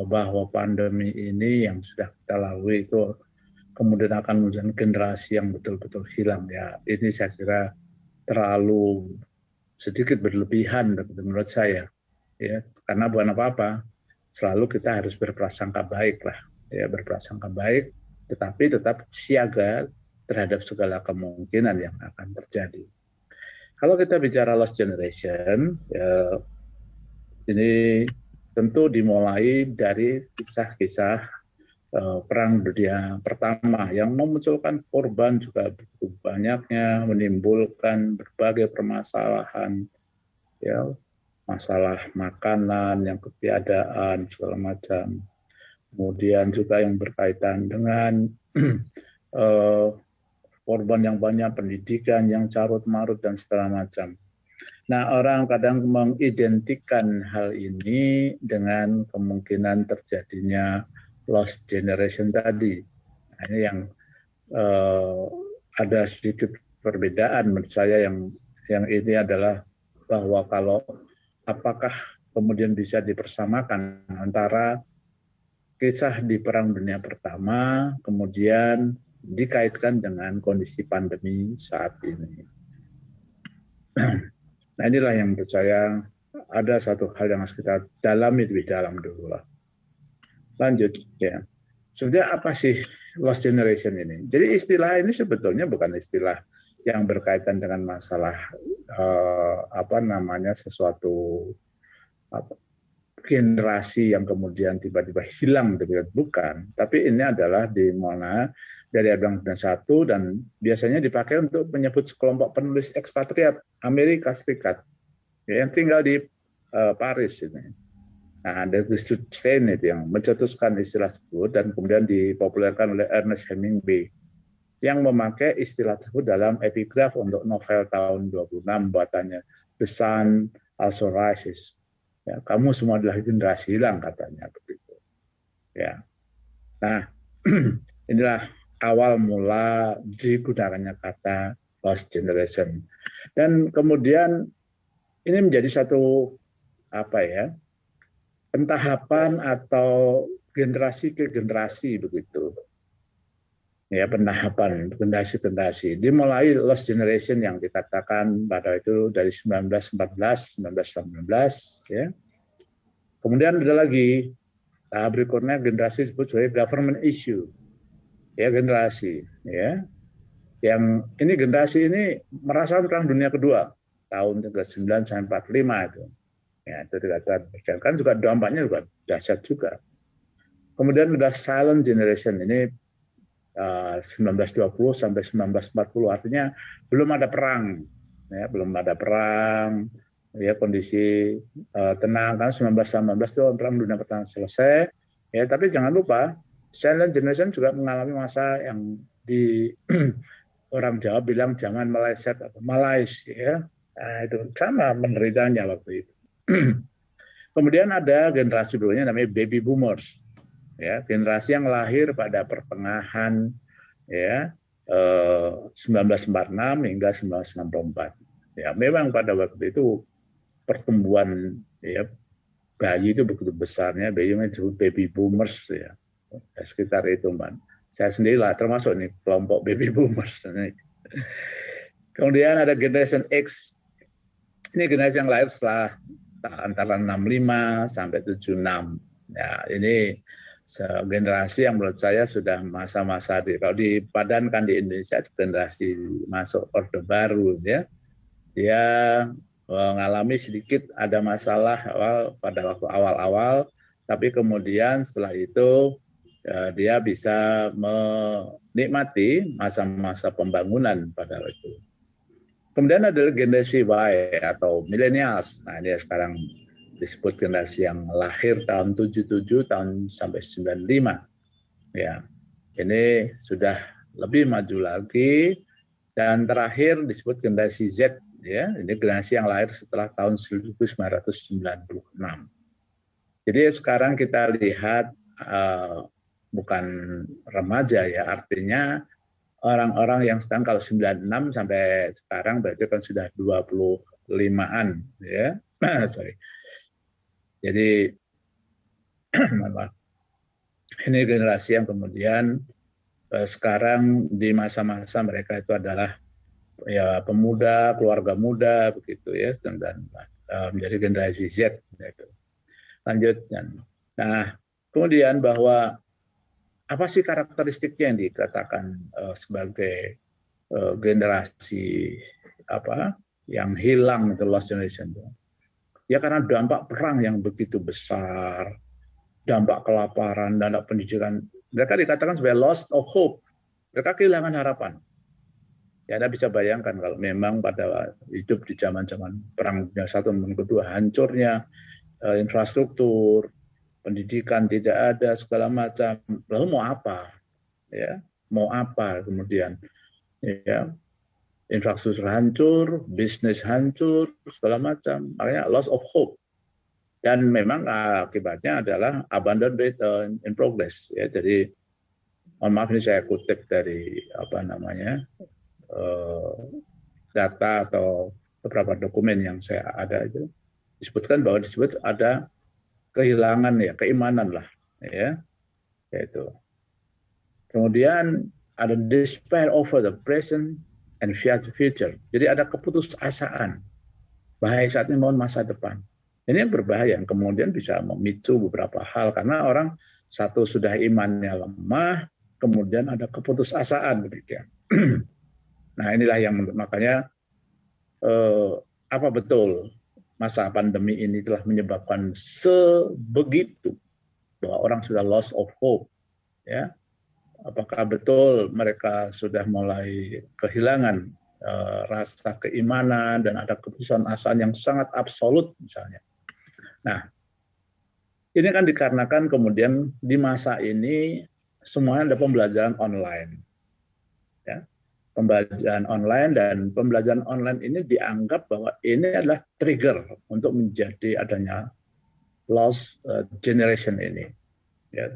bahwa pandemi ini yang sudah kita lalui itu kemudian akan menjadi generasi yang betul-betul hilang. Ya, ini saya kira terlalu sedikit berlebihan menurut saya. Ya, karena bukan apa-apa, selalu kita harus berprasangka baik lah, ya berprasangka baik, tetapi tetap siaga terhadap segala kemungkinan yang akan terjadi. Kalau kita bicara lost generation, ya, ini tentu dimulai dari kisah-kisah Perang Dunia Pertama yang memunculkan korban juga begitu banyaknya, menimbulkan berbagai permasalahan, ya masalah makanan, yang ketiadaan segala macam. Kemudian juga yang berkaitan dengan korban yang banyak, pendidikan yang carut-marut dan segala macam. Nah, orang kadang mengidentikan hal ini dengan kemungkinan terjadinya lost generation tadi. Nah, ini yang ada sedikit perbedaan menurut saya, yang ini adalah bahwa kalau apakah kemudian bisa dipersamakan antara kisah di Perang Dunia Pertama kemudian dikaitkan dengan kondisi pandemi saat ini. Nah, inilah yang menurut saya ada satu hal yang harus kita dalami lebih dalam dulu lah. Lanjut ya. Sebenarnya apa sih lost generation ini? Jadi istilah ini sebetulnya bukan istilah yang berkaitan dengan masalah sesuatu generasi yang kemudian tiba-tiba hilang, bukan. Tapi ini adalah di mana dari Abang dan satu, dan biasanya dipakai untuk menyebut sekelompok penulis ekspatriat Amerika Serikat ya, yang tinggal di Paris ini. Nah, ada Gertrude Stein itu yang mencetuskan istilah tersebut dan kemudian dipopulerkan oleh Ernest Hemingway yang memakai istilah tersebut dalam epigraf untuk novel tahun 26 buatannya The Sun Also Rises. Ya, kamu semua adalah generasi hilang, katanya begitu. Ya. Nah, inilah awal mula digunakannya kata lost generation. Dan kemudian ini menjadi satu pentahapan atau generasi ke generasi begitu. Ya, pentahapan generasi-generasi. Dimulai lost generation yang dikatakan pada itu dari 1914, 1919 ya. Kemudian ada lagi tahap berikutnya generasi disebut sebagai government issue. Ya, generasi ya. Yang ini generasi ini merasakan Perang Dunia Kedua tahun 39 sampai 45 itu. Ya, itu dikatakan kan juga dampaknya juga dahsyat juga. Kemudian ada silent generation ini 1920 sampai 1940, artinya belum ada perang, ya belum ada perang, ya kondisi tenang kan 1919 itu Perang Dunia Pertama selesai, ya tapi jangan lupa silent generation juga mengalami masa yang di orang Jawa bilang jangan meleset atau malais, ya nah, itu sama menderitanya waktu itu. Kemudian ada generasi berikutnya namanya baby boomers. Ya, generasi yang lahir pada pertengahan ya 1946 hingga 1964. Ya, memang pada waktu itu pertumbuhan ya bayi itu begitu besarnya, bayi disebut baby boomers ya. Sekitar itu, Man. Saya sendirilah termasuk nih kelompok baby boomers. Kemudian ada generation X Ini generasi yang lahir setelah antara 65 sampai 76. Ya, ini generasi yang menurut saya sudah masa-masa kalau dipadankan di Indonesia generasi masuk Orde Baru ya. Dia mengalami sedikit ada masalah pada waktu awal-awal, tapi kemudian setelah itu dia bisa menikmati masa-masa pembangunan pada waktu itu. Kemudian ada generasi Y atau millennials. Nah, ini sekarang disebut generasi yang lahir tahun 77 tahun sampai 95. Ya. Ini sudah lebih maju lagi, dan terakhir disebut generasi Z ya. Ini generasi yang lahir setelah tahun 1996. Jadi sekarang kita lihat bukan remaja ya, artinya orang-orang yang sekarang kalau 96 sampai sekarang berarti kan sudah 25-an ya. Sorry. Jadi ini generasi yang kemudian sekarang di masa-masa mereka itu adalah ya pemuda, keluarga muda begitu ya, dan menjadi generasi Z gitu. Lanjut. Nah, kemudian bahwa apa sih karakteristiknya yang dikatakan sebagai generasi apa yang hilang, itu lost generation? Ya karena dampak perang yang begitu besar, dampak kelaparan, dampak pendidikan. Mereka dikatakan sebagai loss of hope. Mereka kehilangan harapan. Ya Anda bisa bayangkan kalau memang pada hidup di zaman-zaman perang dunia satu dan kedua, hancurnya infrastruktur, pendidikan tidak ada, segala macam. Lalu mau apa? Ya, mau apa kemudian? Ya, infrastruktur hancur, bisnis hancur, segala macam. Makanya loss of hope. Dan memang akibatnya adalah abandoned in progress. Ya, jadi mohon maaf ini saya kutip dari apa namanya data atau beberapa dokumen yang saya ada itu disebutkan bahwa disebut ada kehilangan ya keimanan lah ya yaitu. Kemudian ada despair over the present and fear the future. Jadi ada keputusasaan bahaya saat ini mohon masa depan. Ini yang berbahaya yang kemudian bisa memicu beberapa hal karena orang satu sudah imannya lemah, kemudian ada keputusasaan demikian. Nah inilah yang makanya apa betul masa pandemi ini telah menyebabkan sebegitu bahwa orang sudah loss of hope, ya? Apakah betul mereka sudah mulai kehilangan rasa keimanan dan ada keputusan asaan yang sangat absolut misalnya. Nah, ini kan dikarenakan kemudian di masa ini semuanya ada pembelajaran online, ya. Pembelajaran online dan pembelajaran online ini dianggap bahwa ini adalah trigger untuk menjadi adanya lost generation ini. Ya.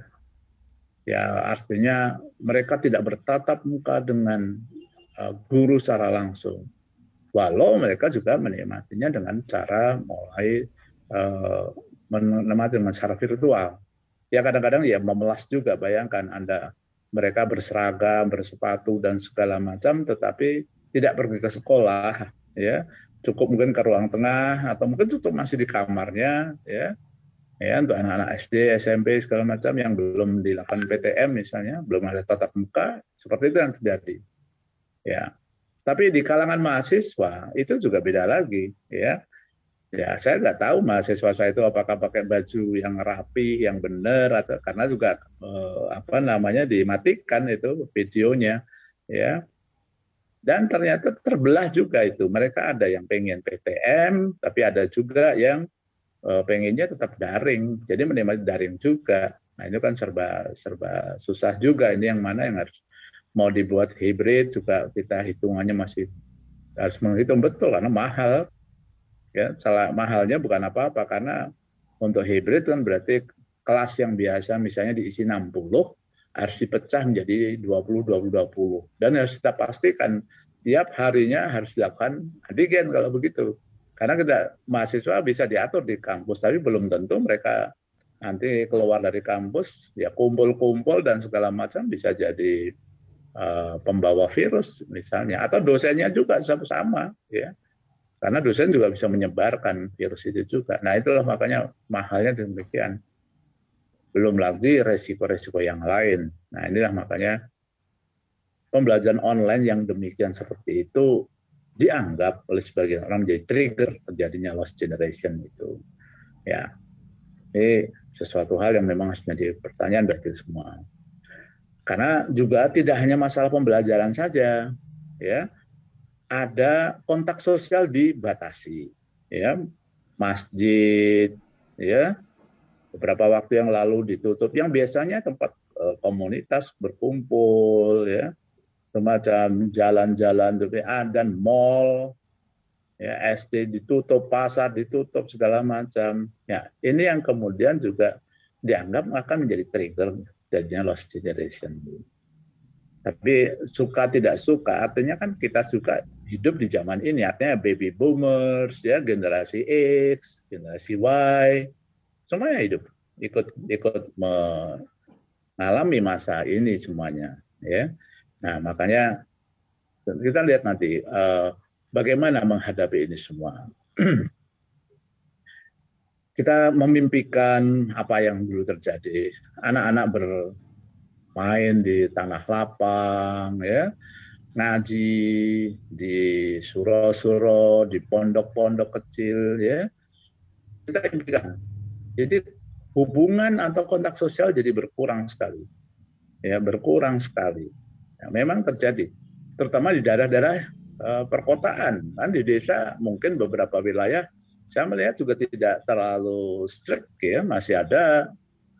Ya artinya mereka tidak bertatap muka dengan guru secara langsung. Walau mereka juga menikmatinya dengan cara mulai menikmati dengan secara virtual. Ya kadang-kadang ya memelas juga, bayangkan Anda mereka berseragam, bersepatu dan segala macam, tetapi tidak pergi ke sekolah, ya cukup mungkin ke ruang tengah atau mungkin tutup masih di kamarnya, ya untuk anak-anak SD, SMP segala macam yang belum dilakukan PTM misalnya, belum ada tatap muka, seperti itu yang terjadi, ya. Tapi di kalangan mahasiswa itu juga beda lagi, ya. Ya, saya nggak tahu mahasiswa saya itu apakah pakai baju yang rapi, yang benar, atau karena juga apa namanya dimatikan itu videonya, ya. Dan ternyata terbelah juga itu. Mereka ada yang pengen PTM, tapi ada juga yang pengennya tetap daring. Jadi menikmati daring juga. Nah ini kan serba susah juga. Ini yang mana yang harus mau dibuat hibrid juga kita hitungannya masih harus menghitung betul karena mahal. Ya, salah mahalnya bukan apa-apa karena untuk hybrid kan berarti kelas yang biasa misalnya diisi 60 harus dipecah menjadi 20 dan harus kita pastikan tiap harinya harus dilakukan antigen kalau begitu. Karena kita mahasiswa bisa diatur di kampus tapi belum tentu mereka nanti keluar dari kampus ya kumpul-kumpul dan segala macam bisa jadi pembawa virus misalnya atau dosennya juga sama ya. Karena dosen juga bisa menyebarkan virus itu juga. Nah, itulah makanya mahalnya demikian. Belum lagi resiko-resiko yang lain. Nah, inilah makanya pembelajaran online yang demikian seperti itu dianggap oleh sebagian orang menjadi trigger terjadinya lost generation itu. Ya, ini sesuatu hal yang memang harus menjadi pertanyaan bagi semua. Karena juga tidak hanya masalah pembelajaran saja, ya, ada kontak sosial dibatasi, ya, masjid, ya, beberapa waktu yang lalu ditutup, yang biasanya tempat komunitas berkumpul, ya, semacam jalan-jalan dan mall, ya, SD ditutup, pasar ditutup, segala macam. Ya, ini yang kemudian juga dianggap akan menjadi trigger jadinya lost generation. Tapi suka tidak suka, artinya kan kita suka hidup di zaman ini, artinya baby boomers, ya, generasi X, generasi Y, semuanya hidup ikut mengalami masa ini semuanya, ya. Nah, makanya kita lihat nanti bagaimana menghadapi ini semua. Kita memimpikan apa yang dulu terjadi. Anak-anak bermain di tanah lapang, ya, ngaji di suro-suro, di pondok-pondok kecil, ya. Kita impikan. Jadi hubungan atau kontak sosial jadi berkurang sekali, ya, berkurang sekali. Ya, memang terjadi, terutama di daerah-daerah perkotaan. Kan di desa mungkin beberapa wilayah saya melihat juga tidak terlalu strict, ya, masih ada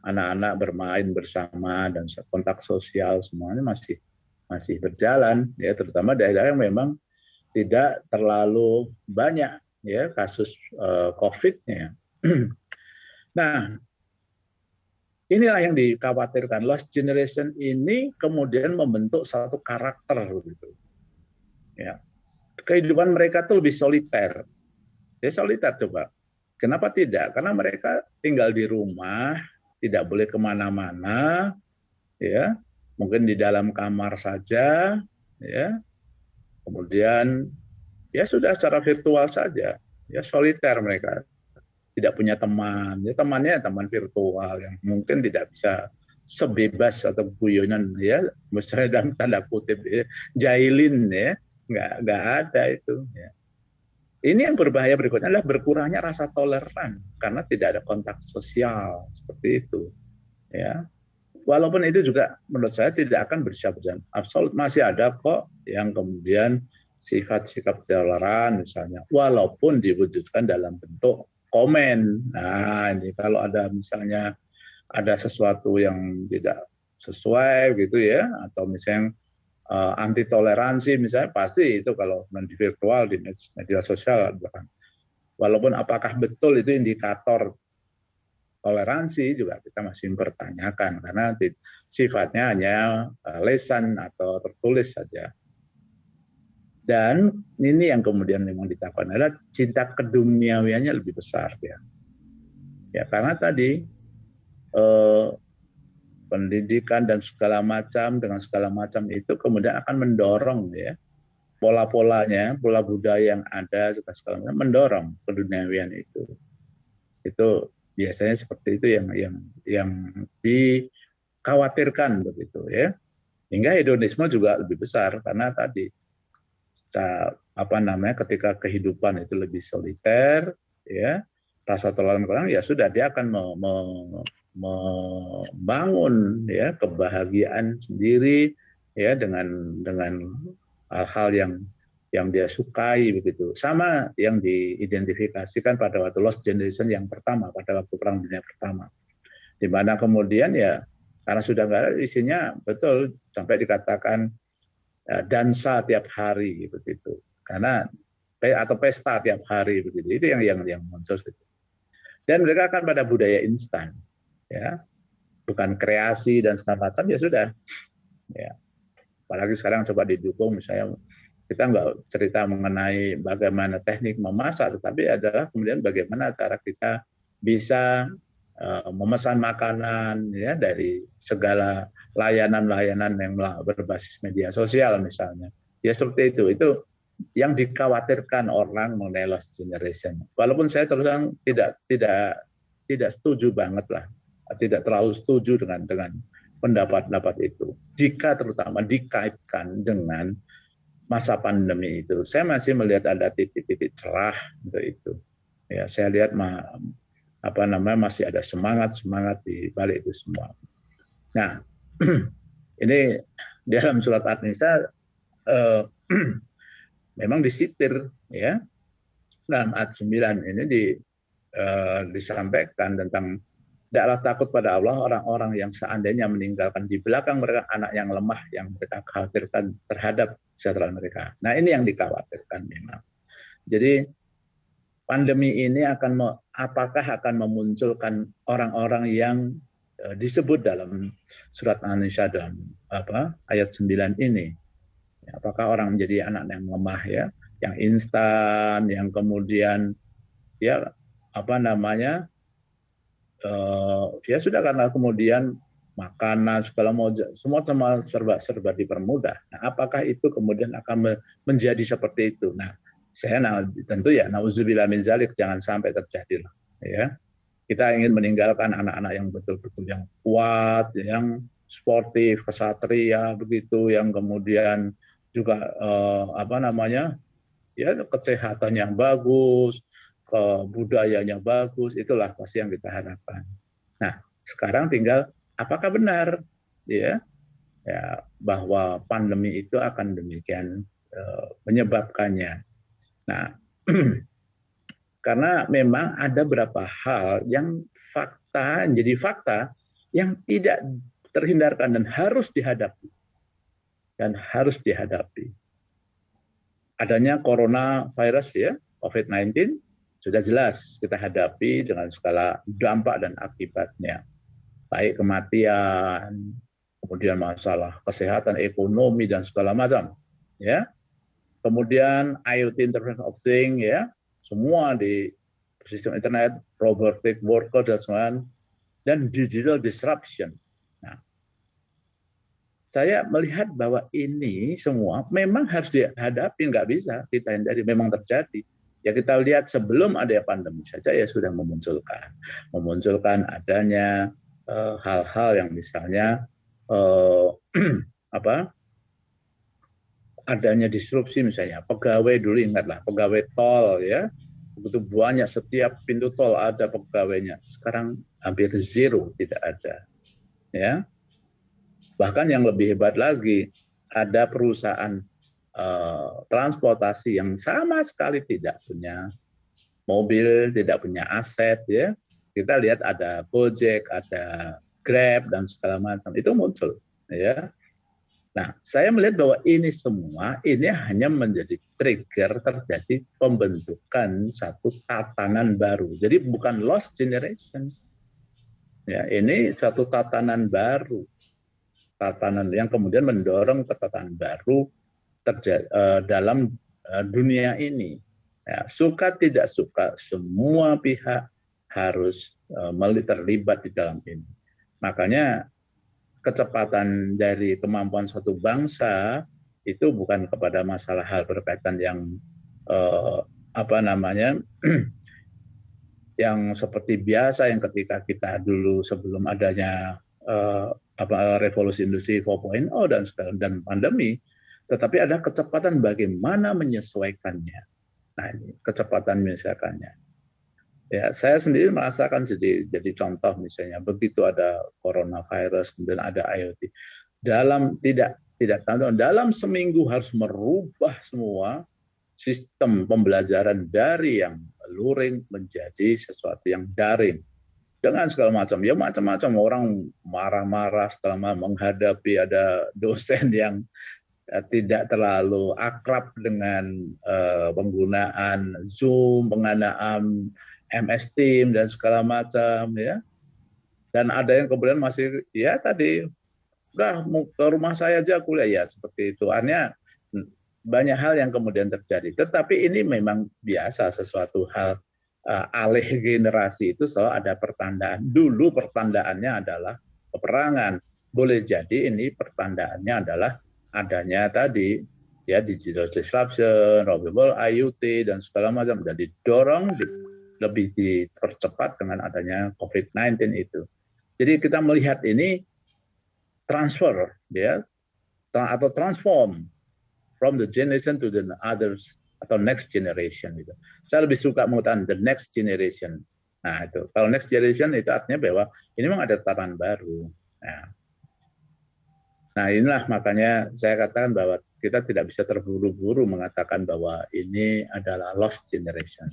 anak-anak bermain bersama dan kontak sosial semuanya masih berjalan, ya, terutama daerah yang memang tidak terlalu banyak, ya, kasus COVID-nya. Nah, inilah yang dikhawatirkan, lost generation ini kemudian membentuk satu karakter, begitu. Ya, kehidupan mereka tuh lebih soliter. Ya, soliter coba. Kenapa tidak? Karena mereka tinggal di rumah, tidak boleh kemana-mana, ya, mungkin di dalam kamar saja, ya. Kemudian ya sudah secara virtual saja, ya, soliter mereka. Tidak punya teman, ya, temannya teman virtual yang mungkin tidak bisa sebebas atau guyonan, ya, misalnya dalam tanda kutip, ya, jahilin, ya, nggak ada itu. Ya. Ini yang berbahaya berikutnya adalah berkurangnya rasa toleran karena tidak ada kontak sosial seperti itu, ya. Walaupun itu juga menurut saya tidak akan berjalan absolut, masih ada kok yang kemudian sifat-sifat toleran misalnya, walaupun diwujudkan dalam bentuk komen. Nah, ini kalau ada misalnya ada sesuatu yang tidak sesuai gitu, ya, atau misalnya anti toleransi misalnya, pasti itu kalau di virtual, di media sosial, bahkan walaupun apakah betul itu indikator toleransi juga kita masih mempertanyakan karena sifatnya hanya lesan atau tertulis saja. Dan ini yang kemudian memang ditakutkan adalah cinta keduniawiannya lebih besar, ya. Ya, karena tadi pendidikan dan segala macam dengan segala macam itu kemudian akan mendorong, ya, pola-polanya, pola budaya yang ada segala macam mendorong keduniawian itu. Itu biasanya seperti itu yang dikhawatirkan begitu, ya. Hingga hedonisme juga lebih besar karena tadi ketika kehidupan itu lebih soliter, ya, rasa toleran kurang, ya sudah dia akan membangun, ya, kebahagiaan sendiri, ya, dengan hal-hal yang dia sukai begitu. Sama yang diidentifikasikan pada waktu lost generation yang pertama, pada waktu Perang Dunia Pertama, di mana kemudian, ya, karena sudah nggak ada isinya, betul sampai dikatakan dansa tiap hari begitu, karena atau pesta tiap hari begitu. Itu yang muncul gitu. Dan mereka akan pada budaya instan, ya, bukan kreasi dan segala macam, ya sudah, ya. Apalagi sekarang coba didukung, misalnya kita nggak cerita mengenai bagaimana teknik memasak, tetapi adalah kemudian bagaimana cara kita bisa memesan makanan, ya, dari segala layanan-layanan yang berbasis media sosial misalnya, ya, seperti itu yang dikhawatirkan orang mengenai lost generation. Walaupun saya terus terang tidak setuju banget lah, tidak terlalu setuju dengan pendapat-pendapat itu. Jika terutama dikaitkan dengan masa pandemi itu, saya masih melihat ada titik-titik cerah untuk itu. Ya, saya lihat masih ada semangat di balik itu semua. Nah, ini dalam surat An-Nisa memang disitir, ya. Dalam ayat 9 ini disampaikan tentang tidaklah takut pada Allah orang-orang yang seandainya meninggalkan di belakang mereka anak yang lemah yang mereka khawatirkan terhadap kesejahteraan mereka. Nah, ini yang dikhawatirkan memang. Jadi pandemi ini apakah akan memunculkan orang-orang yang disebut dalam surat An-Nisa dalam ayat 9 ini. Apakah orang menjadi anak yang lemah, ya, yang instan, yang kemudian ya ya sudah, karena kemudian makanan segala semua serba dipermudah. Nah, apakah itu kemudian akan menjadi seperti itu? Nah, tentu ya, nauzubillah min zalik, jangan sampai terjadi lah, ya. Kita ingin meninggalkan anak-anak yang betul-betul yang kuat, yang sportif, kesatria begitu, yang kemudian juga ya kesehatan yang bagus, budayanya bagus, itulah pasti yang kita harapkan. Nah, sekarang tinggal apakah benar, ya bahwa pandemi itu akan demikian menyebabkannya. Nah, karena memang ada beberapa hal yang jadi fakta yang tidak terhindarkan dan harus dihadapi. Adanya coronavirus, ya, COVID-19, sudah jelas kita hadapi dengan segala dampak dan akibatnya. Baik kematian, kemudian masalah kesehatan, ekonomi, dan segala macam. Ya. Kemudian IoT, Internet of Things, ya, semua di sistem internet, robotic worker, dan digital disruption. Nah, saya melihat bahwa ini semua memang harus dihadapi, nggak bisa kita hindari, memang terjadi. Ya, kita lihat sebelum ada pandemi saja ya sudah memunculkan adanya hal-hal yang misalnya adanya disrupsi, misalnya pegawai dulu, ingatlah pegawai tol, ya, begitu banyak, setiap pintu tol ada pegawainya. Sekarang hampir zero, tidak ada, ya. Bahkan yang lebih hebat lagi, ada perusahaan transportasi yang sama sekali tidak punya mobil, tidak punya aset, ya. Kita lihat ada Gojek, ada Grab, dan segala macam itu muncul, ya. Nah, saya melihat bahwa ini semua ini hanya menjadi trigger terjadi pembentukan satu tatanan baru. Jadi bukan lost generation, ya, ini satu tatanan baru, tatanan yang kemudian mendorong tatanan baru dalam dunia ini. Ya, suka tidak suka, semua pihak harus terlibat di dalam ini. Makanya kecepatan dari kemampuan suatu bangsa itu bukan kepada masalah hal berkaitan yang yang seperti biasa, yang ketika kita dulu sebelum adanya revolusi industri 4.0 dan pandemi, tetapi ada kecepatan bagaimana menyesuaikannya. Nah, ini kecepatan menyesuaikannya. Ya, saya sendiri merasakan jadi contoh, misalnya begitu ada coronavirus, kemudian ada IoT. Dalam seminggu harus merubah semua sistem pembelajaran dari yang luring menjadi sesuatu yang daring. Dengan segala macam, ya macam-macam, orang marah-marah segala macam, menghadapi ada dosen yang tidak terlalu akrab dengan penggunaan Zoom, penggunaan MS Team, dan segala macam, ya. Dan ada yang kemudian masih, ya tadi, udah mau ke rumah saya aja kuliah, ya seperti itu. Hanya banyak hal yang kemudian terjadi. Tetapi ini memang biasa, sesuatu hal alih generasi itu selalu ada pertandaan. Dulu pertandaannya adalah peperangan. Boleh jadi ini pertandaannya adalah adanya tadi ya digital disruption, robbable IoT dan segala macam, dan didorong lebih dipercepat dengan adanya COVID-19 itu. Jadi kita melihat ini transfer, ya, atau transform from the generation to the others atau next generation gitu. Saya lebih suka mengatakan the next generation. Nah itu, kalau next generation itu artinya bahwa ini memang ada tatanan baru. Nah inilah makanya saya katakan bahwa kita tidak bisa terburu-buru mengatakan bahwa ini adalah lost generation.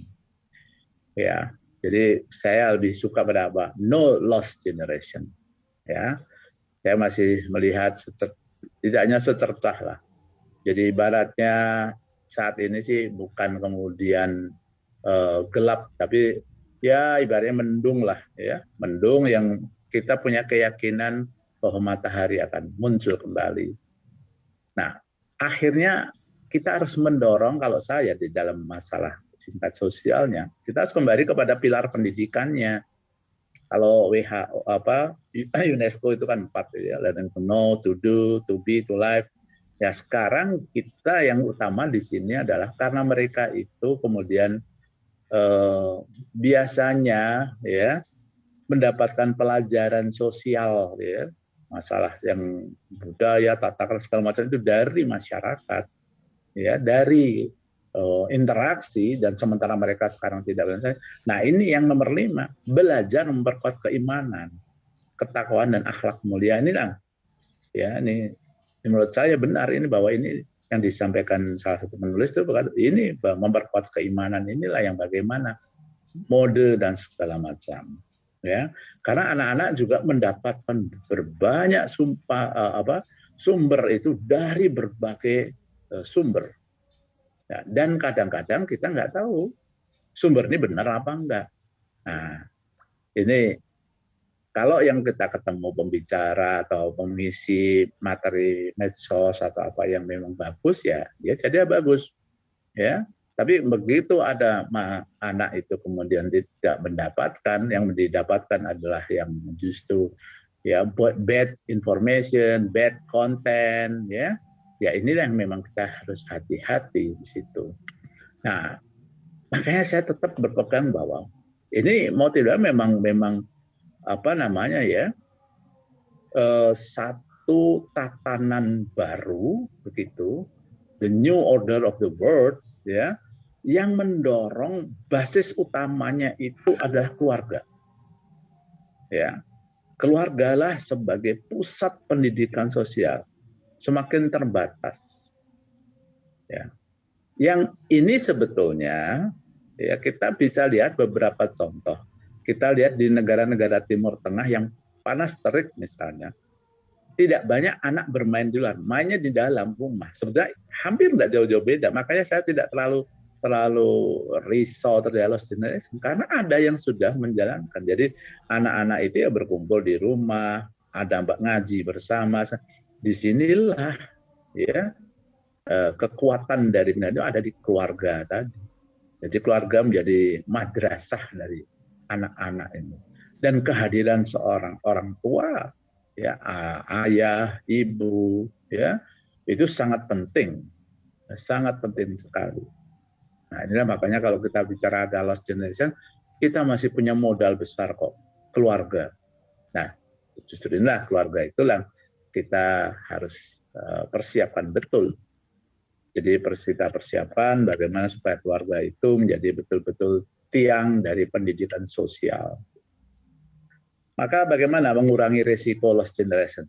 Ya, jadi saya lebih suka pada apa? No lost generation. Ya, saya masih melihat tidak hanya secercah lah. Jadi ibaratnya saat ini sih bukan kemudian gelap, tapi ya ibaratnya mendung lah, ya, mendung yang kita punya keyakinan bahwa matahari akan muncul kembali. Nah, akhirnya kita harus mendorong, kalau saya di dalam masalah tingkat sosialnya, kita harus kembali kepada pilar pendidikannya. Kalau WHO UNESCO itu kan 4 ya, learning to know, to do, to be, to live. Ya sekarang kita yang utama di sini adalah karena mereka itu kemudian biasanya ya mendapatkan pelajaran sosial ya, masalah yang budaya, tata krama segala macam itu dari masyarakat ya, dari interaksi, dan sementara mereka sekarang tidak belajar. Nah ini yang nomor 5, belajar memperkuat keimanan, ketakwaan dan akhlak mulia. Inilah ya, ini menurut saya benar ini, bahwa ini yang disampaikan salah satu penulis itu ini memperkuat keimanan, inilah yang bagaimana mode dan segala macam ya, karena anak-anak juga mendapatkan berbanyak sumber itu dari berbagai sumber ya, dan kadang-kadang kita nggak tahu sumber ini benar apa enggak. Nah ini kalau yang kita ketemu pembicara atau pengisi materi medsos atau apa yang memang bagus ya, ya jadi bagus ya. Tapi begitu ada anak itu kemudian tidak mendapatkan, yang didapatkan adalah yang justru ya bad information, bad content ya. Ya inilah yang memang kita harus hati-hati di situ. Nah, makanya saya tetap berpegang bahwa ini mau tidak memang apa namanya ya, satu tatanan baru begitu, the new order of the world ya, yang mendorong basis utamanya itu adalah keluarga. Ya. Keluargalah sebagai pusat pendidikan sosial semakin terbatas. Ya. Yang ini sebetulnya ya kita bisa lihat beberapa contoh. Kita lihat di negara-negara Timur Tengah yang panas terik misalnya, tidak banyak anak bermain di luar, mainnya di dalam rumah. Sebenarnya hampir tidak jauh-jauh beda. Makanya saya tidak terlalu risau terhadap lost generation, karena ada yang sudah menjalankan. Jadi anak-anak itu ya berkumpul di rumah, ada ngaji bersama. Disinilah ya kekuatan dari itu ada di keluarga tadi. Jadi keluarga menjadi madrasah dari anak-anak ini, dan kehadiran seorang orang tua ya, ayah, ibu ya, itu sangat penting sekali. Nah inilah makanya kalau kita bicara ada lost generation, kita masih punya modal besar kok, keluarga. Nah justru inilah keluarga itulah kita harus persiapkan betul. Jadi persiapan bagaimana supaya keluarga itu menjadi betul-betul tiang dari pendidikan sosial. Maka bagaimana mengurangi risiko lost generation?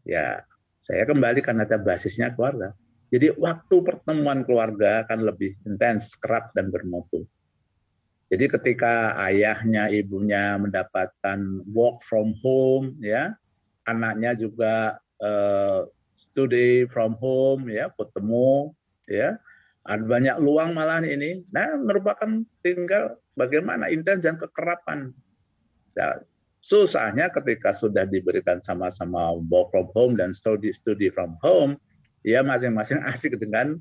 Ya, saya kembali karena basisnya keluarga. Jadi waktu pertemuan keluarga akan lebih intens, kerap, dan bermutu. Jadi ketika ayahnya, ibunya mendapatkan work from home, ya, anaknya juga study from home, ya, ketemu, ya, ada banyak luang malah ini. Nah, merupakan tinggal bagaimana intens dan kekerapan. Nah, susahnya ketika sudah diberikan sama-sama work from home dan study from home, ya masing-masing asik dengan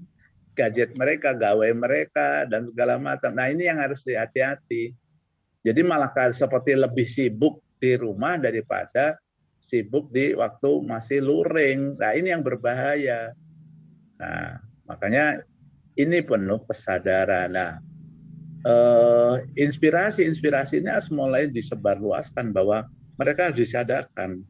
gadget mereka, gawe mereka, dan segala macam. Nah ini yang harus hati-hati. Jadi malah seperti lebih sibuk di rumah daripada sibuk di waktu masih luring. Nah ini yang berbahaya. Nah Makanya ini penuh kesadaran. Nah, inspirasi-inspirasi ini harus mulai disebarluaskan bahwa mereka harus disadarkan.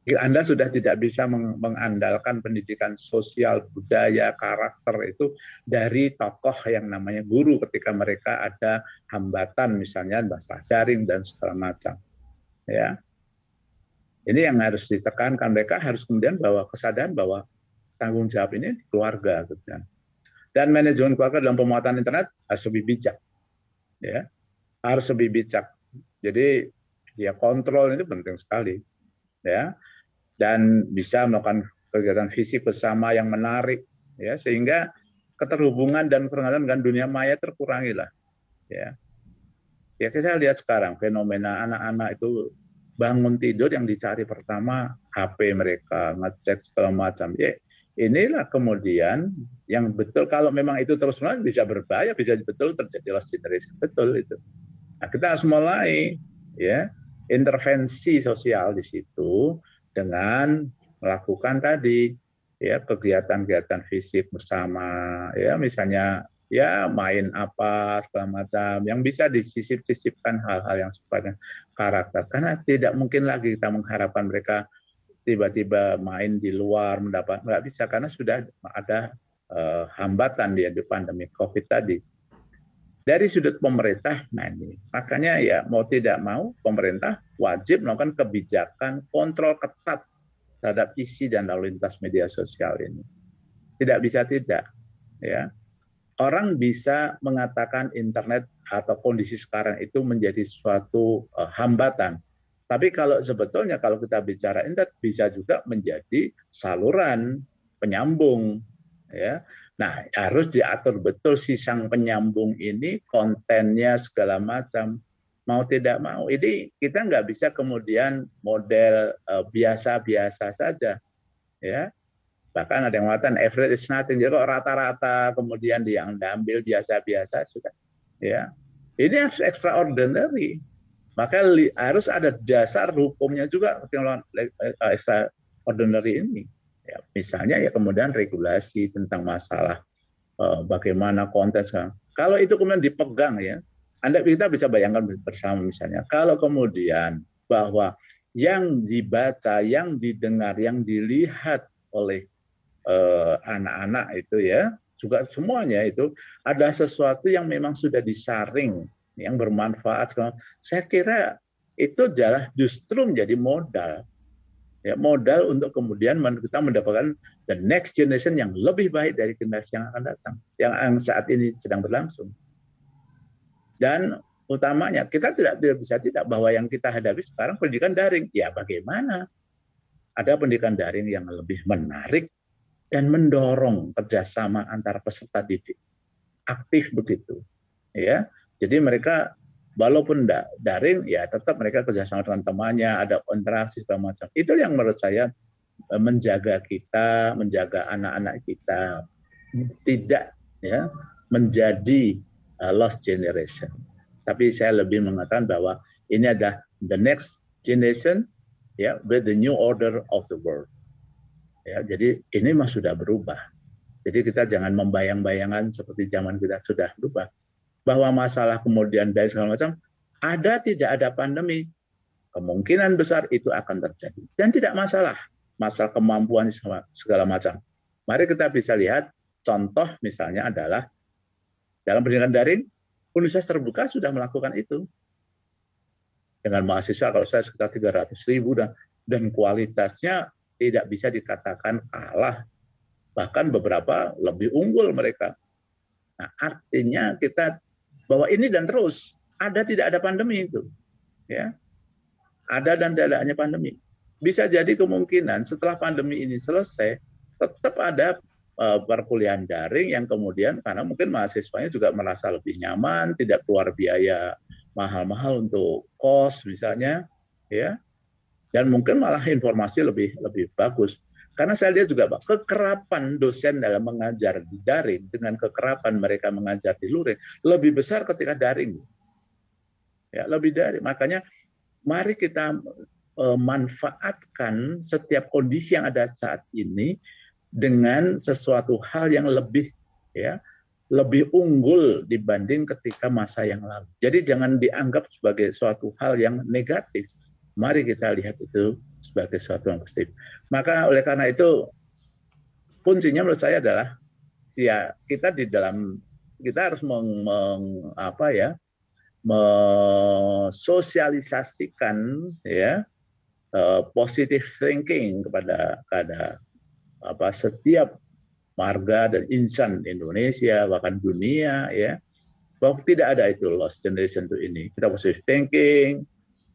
Anda sudah tidak bisa mengandalkan pendidikan sosial, budaya, karakter itu dari tokoh yang namanya guru ketika mereka ada hambatan, misalnya masalah daring dan segala macam. Ya, ini yang harus ditekankan. Mereka harus kemudian bawa kesadaran bahwa tanggung jawab ini di keluarga. Dan manajemen keluarga dalam pemuatan internet harus lebih bijak. Ya, harus lebih bijak. Jadi ya kontrol itu penting sekali. Ya. Dan bisa melakukan kegiatan fisik bersama yang menarik, ya, sehingga keterhubungan dan ketergantungan dengan dunia maya terkurangi lah, ya. Ya kita lihat sekarang fenomena anak-anak itu bangun tidur yang dicari pertama HP mereka, ngecek segala macam. Ya, inilah kemudian yang betul kalau memang itu terus-menerus bisa berbahaya, bisa betul terjadi lost generation, betul itu. Nah, kita harus mulai, ya, intervensi sosial di situ dengan melakukan tadi, ya, kegiatan-kegiatan fisik bersama, ya, misalnya ya main apa segala macam yang bisa disisip-sisipkan hal-hal yang sifatnya karakter, karena tidak mungkin lagi kita mengharapkan mereka tiba-tiba main di luar mendapat, nggak bisa karena sudah ada hambatan di pandemi COVID tadi. Dari sudut pemerintah, nah ini makanya ya mau tidak mau pemerintah wajib melakukan kebijakan kontrol ketat terhadap isi dan lalu lintas media sosial ini. Tidak bisa tidak, ya. Orang bisa mengatakan internet atau kondisi sekarang itu menjadi suatu hambatan. Tapi kalau sebetulnya kalau kita bicara internet bisa juga menjadi saluran penyambung, ya. Nah, harus diatur betul si sang penyambung ini, kontennya segala macam. Mau tidak mau, ini kita nggak bisa kemudian model biasa-biasa saja, ya. Bahkan ada yang mengatakan average is nothing, jadi kok rata-rata kemudian yang diambil biasa-biasa sudah, ya. Ini harus extraordinary, maka harus ada dasar hukumnya juga ketika extraordinary ini. Ya, misalnya ya kemudian regulasi tentang masalah bagaimana konten sekarang. Kalau itu kemudian dipegang, ya, kita bisa bayangkan bersama misalnya kalau kemudian bahwa yang dibaca, yang didengar, yang dilihat oleh anak-anak itu, ya, juga semuanya itu ada sesuatu yang memang sudah disaring yang bermanfaat. Saya kira itu justru menjadi modal. Ya, modal untuk kemudian kita mendapatkan the next generation yang lebih baik dari generasi yang akan datang, yang saat ini sedang berlangsung. Dan utamanya kita tidak bisa tidak bahwa yang kita hadapi sekarang pendidikan daring. Ya bagaimana? Ada pendidikan daring yang lebih menarik dan mendorong kerjasama antar peserta didik, aktif begitu. Ya, jadi mereka walaupun daring, ya tetap mereka kerjasama dengan temannya, ada interaksi segala macam. Itu yang menurut saya menjaga kita, menjaga anak-anak kita tidak, ya, menjadi lost generation. Tapi saya lebih mengatakan bahwa ini adalah the next generation, ya, with the new order of the world. Ya, jadi ini mah sudah berubah. Jadi kita jangan membayang-bayangan seperti zaman kita sudah berubah. Bahwa masalah kemudian dari segala macam, tidak ada pandemi, kemungkinan besar itu akan terjadi. Dan tidak masalah kemampuan segala macam. Mari kita bisa lihat, contoh misalnya adalah, dalam pendidikan daring, Universitas Terbuka sudah melakukan itu. Dengan mahasiswa, kalau saya sekitar 300.000, dan kualitasnya tidak bisa dikatakan kalah. Bahkan beberapa lebih unggul mereka. Nah, artinya kita bahwa ini dan terus tidak ada pandemi itu, ya, ada dan tidak adanya pandemi. Bisa jadi kemungkinan setelah pandemi ini selesai tetap ada perkuliahan daring yang kemudian karena mungkin mahasiswanya juga merasa lebih nyaman, tidak keluar biaya mahal-mahal untuk kos misalnya, ya, dan mungkin malah informasi lebih bagus. Karena saya lihat juga, Pak, kekerapan dosen dalam mengajar di daring dengan kekerapan mereka mengajar di luring lebih besar ketika daring. Ya, lebih daring. Makanya mari kita manfaatkan setiap kondisi yang ada saat ini dengan sesuatu hal yang lebih lebih unggul dibanding ketika masa yang lalu. Jadi jangan dianggap sebagai suatu hal yang negatif. Mari kita lihat itu sebagai suatu yang positif. Maka oleh karena itu kuncinya menurut saya adalah kita harus mensosialisasikan positive thinking kepada setiap marga dan insan Indonesia bahkan dunia bahwa tidak ada itu lost generation itu ini. Kita positive thinking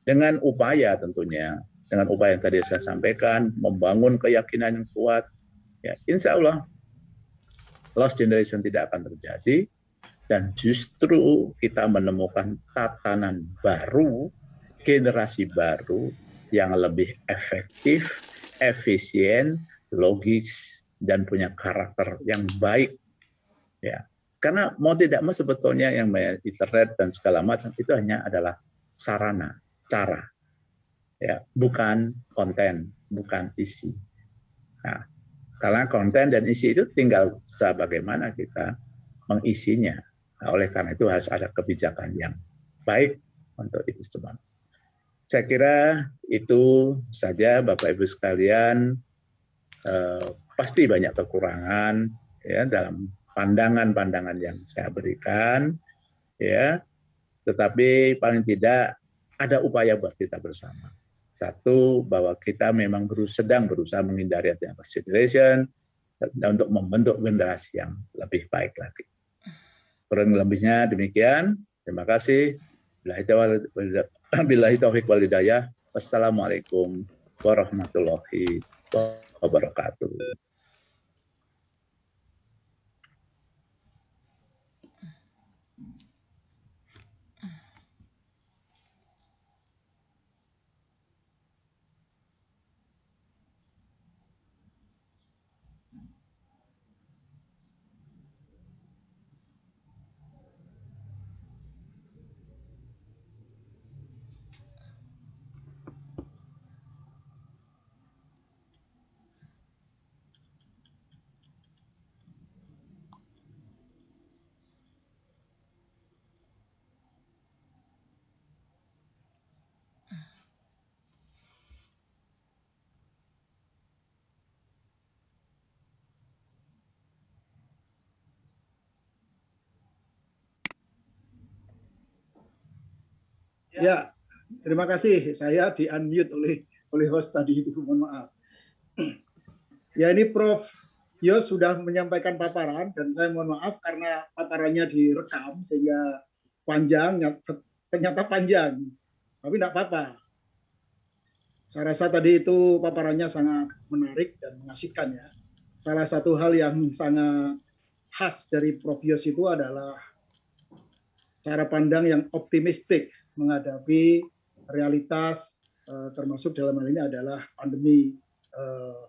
dengan upaya tentunya, dengan upaya yang tadi saya sampaikan, membangun keyakinan yang kuat. Insya Allah lost generation tidak akan terjadi dan justru kita menemukan tatanan baru, generasi baru yang lebih efektif, efisien, logis dan punya karakter yang baik. Karena mau tidak mau sebetulnya yang internet dan segala macam itu hanya adalah sarana, cara, bukan konten, bukan isi. Nah, karena konten dan isi itu tinggal bagaimana kita mengisinya. Nah, oleh karena itu harus ada kebijakan yang baik untuk itu semua. Saya kira itu saja Bapak Ibu sekalian. Pasti banyak kekurangan dalam pandangan-pandangan yang saya berikan, tetapi paling tidak ada upaya buat kita bersama. Satu, bahwa kita memang sedang berusaha menghindari adanya lost generation dan untuk membentuk generasi yang lebih baik lagi. Kurang lebihnya demikian. Terima kasih. Billahi taufiq wal hidayah. Wassalamualaikum warahmatullahi wabarakatuh. Ya, terima kasih. Saya di-unmute oleh host tadi itu, mohon maaf. Ya, ini Prof. Yos sudah menyampaikan paparan dan saya mohon maaf karena paparannya direkam sehingga panjang, ternyata panjang. Tapi tidak apa-apa. Saya rasa tadi itu paparannya sangat menarik dan mengasihkan ya. Salah satu hal yang sangat khas dari Prof. Yos itu adalah cara pandang yang optimistik menghadapi realitas, termasuk dalam hal ini adalah pandemi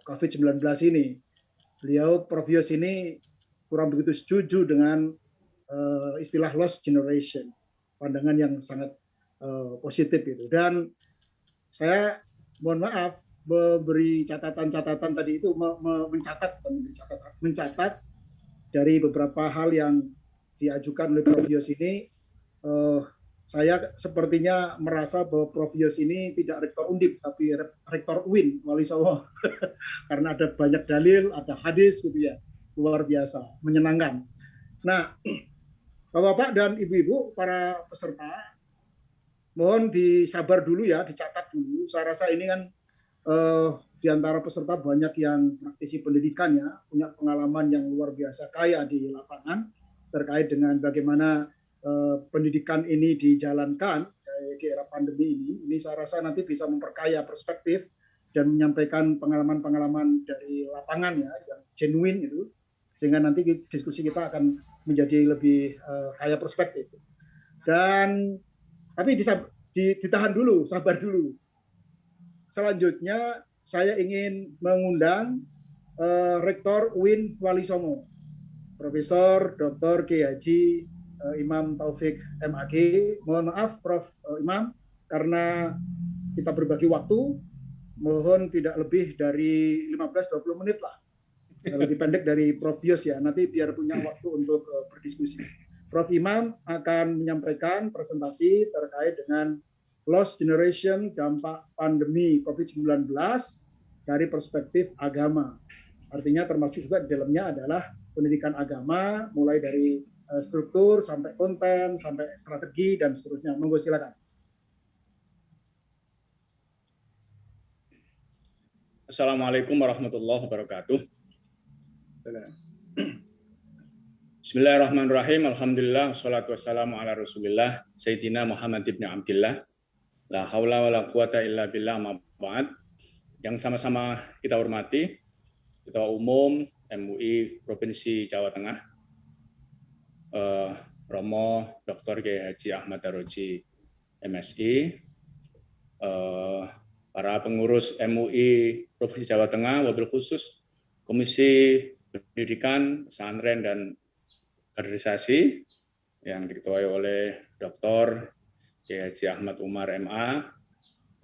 COVID-19 ini. Beliau, Prof. Yos ini kurang begitu setuju dengan istilah lost generation, pandangan yang sangat positif itu. Dan saya mohon maaf memberi catatan-catatan tadi itu, mencatat dari beberapa hal yang diajukan oleh Prof. Yos ini. Saya sepertinya merasa bahwa Prof. Yos ini tidak rektor Undip, tapi rektor UIN, Wali Songo. Karena ada banyak dalil, ada hadis gitu ya. Luar biasa, menyenangkan. Nah, Bapak-bapak dan Ibu-ibu, para peserta, mohon disabar dulu ya, dicatat dulu. Saya rasa ini kan di antara peserta banyak yang praktisi pendidikan ya, punya pengalaman yang luar biasa kaya di lapangan terkait dengan bagaimana pendidikan ini dijalankan di era pandemi ini. Ini saya rasa nanti bisa memperkaya perspektif dan menyampaikan pengalaman-pengalaman dari lapangan ya, yang genuine itu, sehingga nanti diskusi kita akan menjadi lebih kaya perspektif. Dan tapi ditahan dulu, sabar dulu. Selanjutnya saya ingin mengundang Rektor UIN Wali Songo, Profesor Dr. Kiai Haji Imam Taufik MAG. Mohon maaf Prof. Imam, karena kita berbagi waktu, mohon tidak lebih dari 15-20 menit lah. lebih pendek dari Prof. Yos ya, nanti biar punya waktu untuk berdiskusi. Prof. Imam akan menyampaikan presentasi terkait dengan lost generation dampak pandemi COVID-19 dari perspektif agama. Artinya termasuk juga di dalamnya adalah pendidikan agama, mulai dari struktur, sampai konten, sampai strategi, dan seterusnya. Monggo silakan. Assalamualaikum warahmatullahi wabarakatuh. Bismillahirrahmanirrahim. Alhamdulillah, wassalatu wassalamu ala rasulillah, Sayyidina Muhammad ibn Abdillah. La haula wa la quwata illa billah ma ba'd. Yang sama-sama kita hormati, Ketua Umum MUI Provinsi Jawa Tengah, Romo Dr. Kiai Haji Ahmad Daroji MSI, para pengurus MUI Provinsi Jawa Tengah, wabil khusus Komisi Pendidikan, Pesantren, dan Kaderisasi yang diketuai oleh Dr. Kiai Haji Ahmad Umar MA,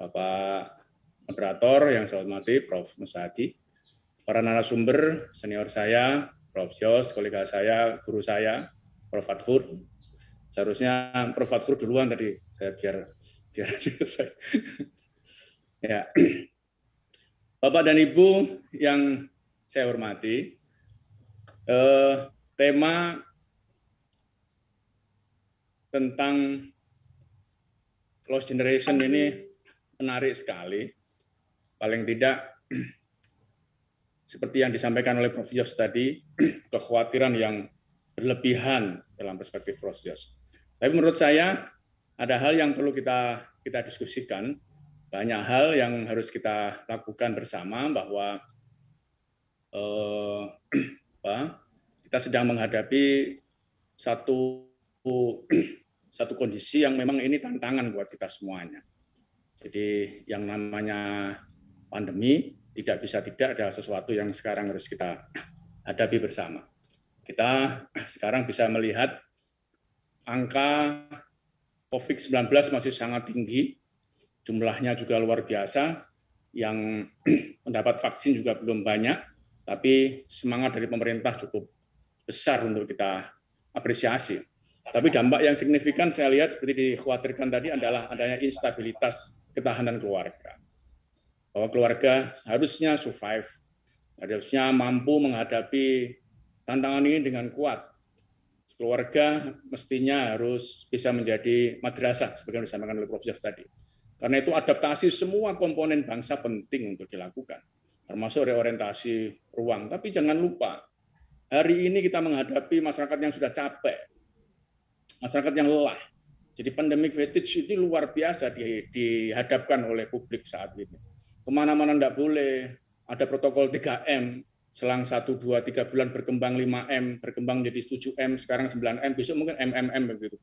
Bapak Moderator yang saya hormati, Prof. Musadi, para narasumber senior saya, Prof. Yos, kolega saya, guru saya, Prof. Fathur. Seharusnya Prof. Fathur duluan tadi, saya biar selesai. Ya, Bapak dan Ibu yang saya hormati, tema tentang lost generation ini menarik sekali. Paling tidak, seperti yang disampaikan oleh Prof. Yos tadi, kekhawatiran yang berlebihan dalam perspektif Prof. Yos. Tapi menurut saya, ada hal yang perlu kita diskusikan. Banyak hal yang harus kita lakukan bersama, bahwa kita sedang menghadapi satu kondisi yang memang ini tantangan buat kita semuanya. Jadi yang namanya pandemi tidak bisa tidak adalah sesuatu yang sekarang harus kita hadapi bersama. Kita sekarang bisa melihat angka COVID-19 masih sangat tinggi, jumlahnya juga luar biasa, yang mendapat vaksin juga belum banyak, tapi semangat dari pemerintah cukup besar untuk kita apresiasi. Tapi dampak yang signifikan saya lihat seperti dikhawatirkan tadi adalah adanya instabilitas ketahanan keluarga. Bahwa keluarga harusnya survive, harusnya mampu menghadapi tantangan ini dengan kuat. Keluarga mestinya harus bisa menjadi madrasah, seperti yang disampaikan oleh Prof. Yos tadi. Karena itu adaptasi semua komponen bangsa penting untuk dilakukan, termasuk reorientasi ruang. Tapi jangan lupa, hari ini kita menghadapi masyarakat yang sudah capek, masyarakat yang lelah. Jadi pandemic fatigue ini luar biasa dihadapkan oleh publik saat ini. Kemana-mana tidak boleh, ada protokol 3M, selang 1, 2, 3 bulan berkembang 5M, berkembang menjadi 7M, sekarang 9M, besok mungkin MMM begitu.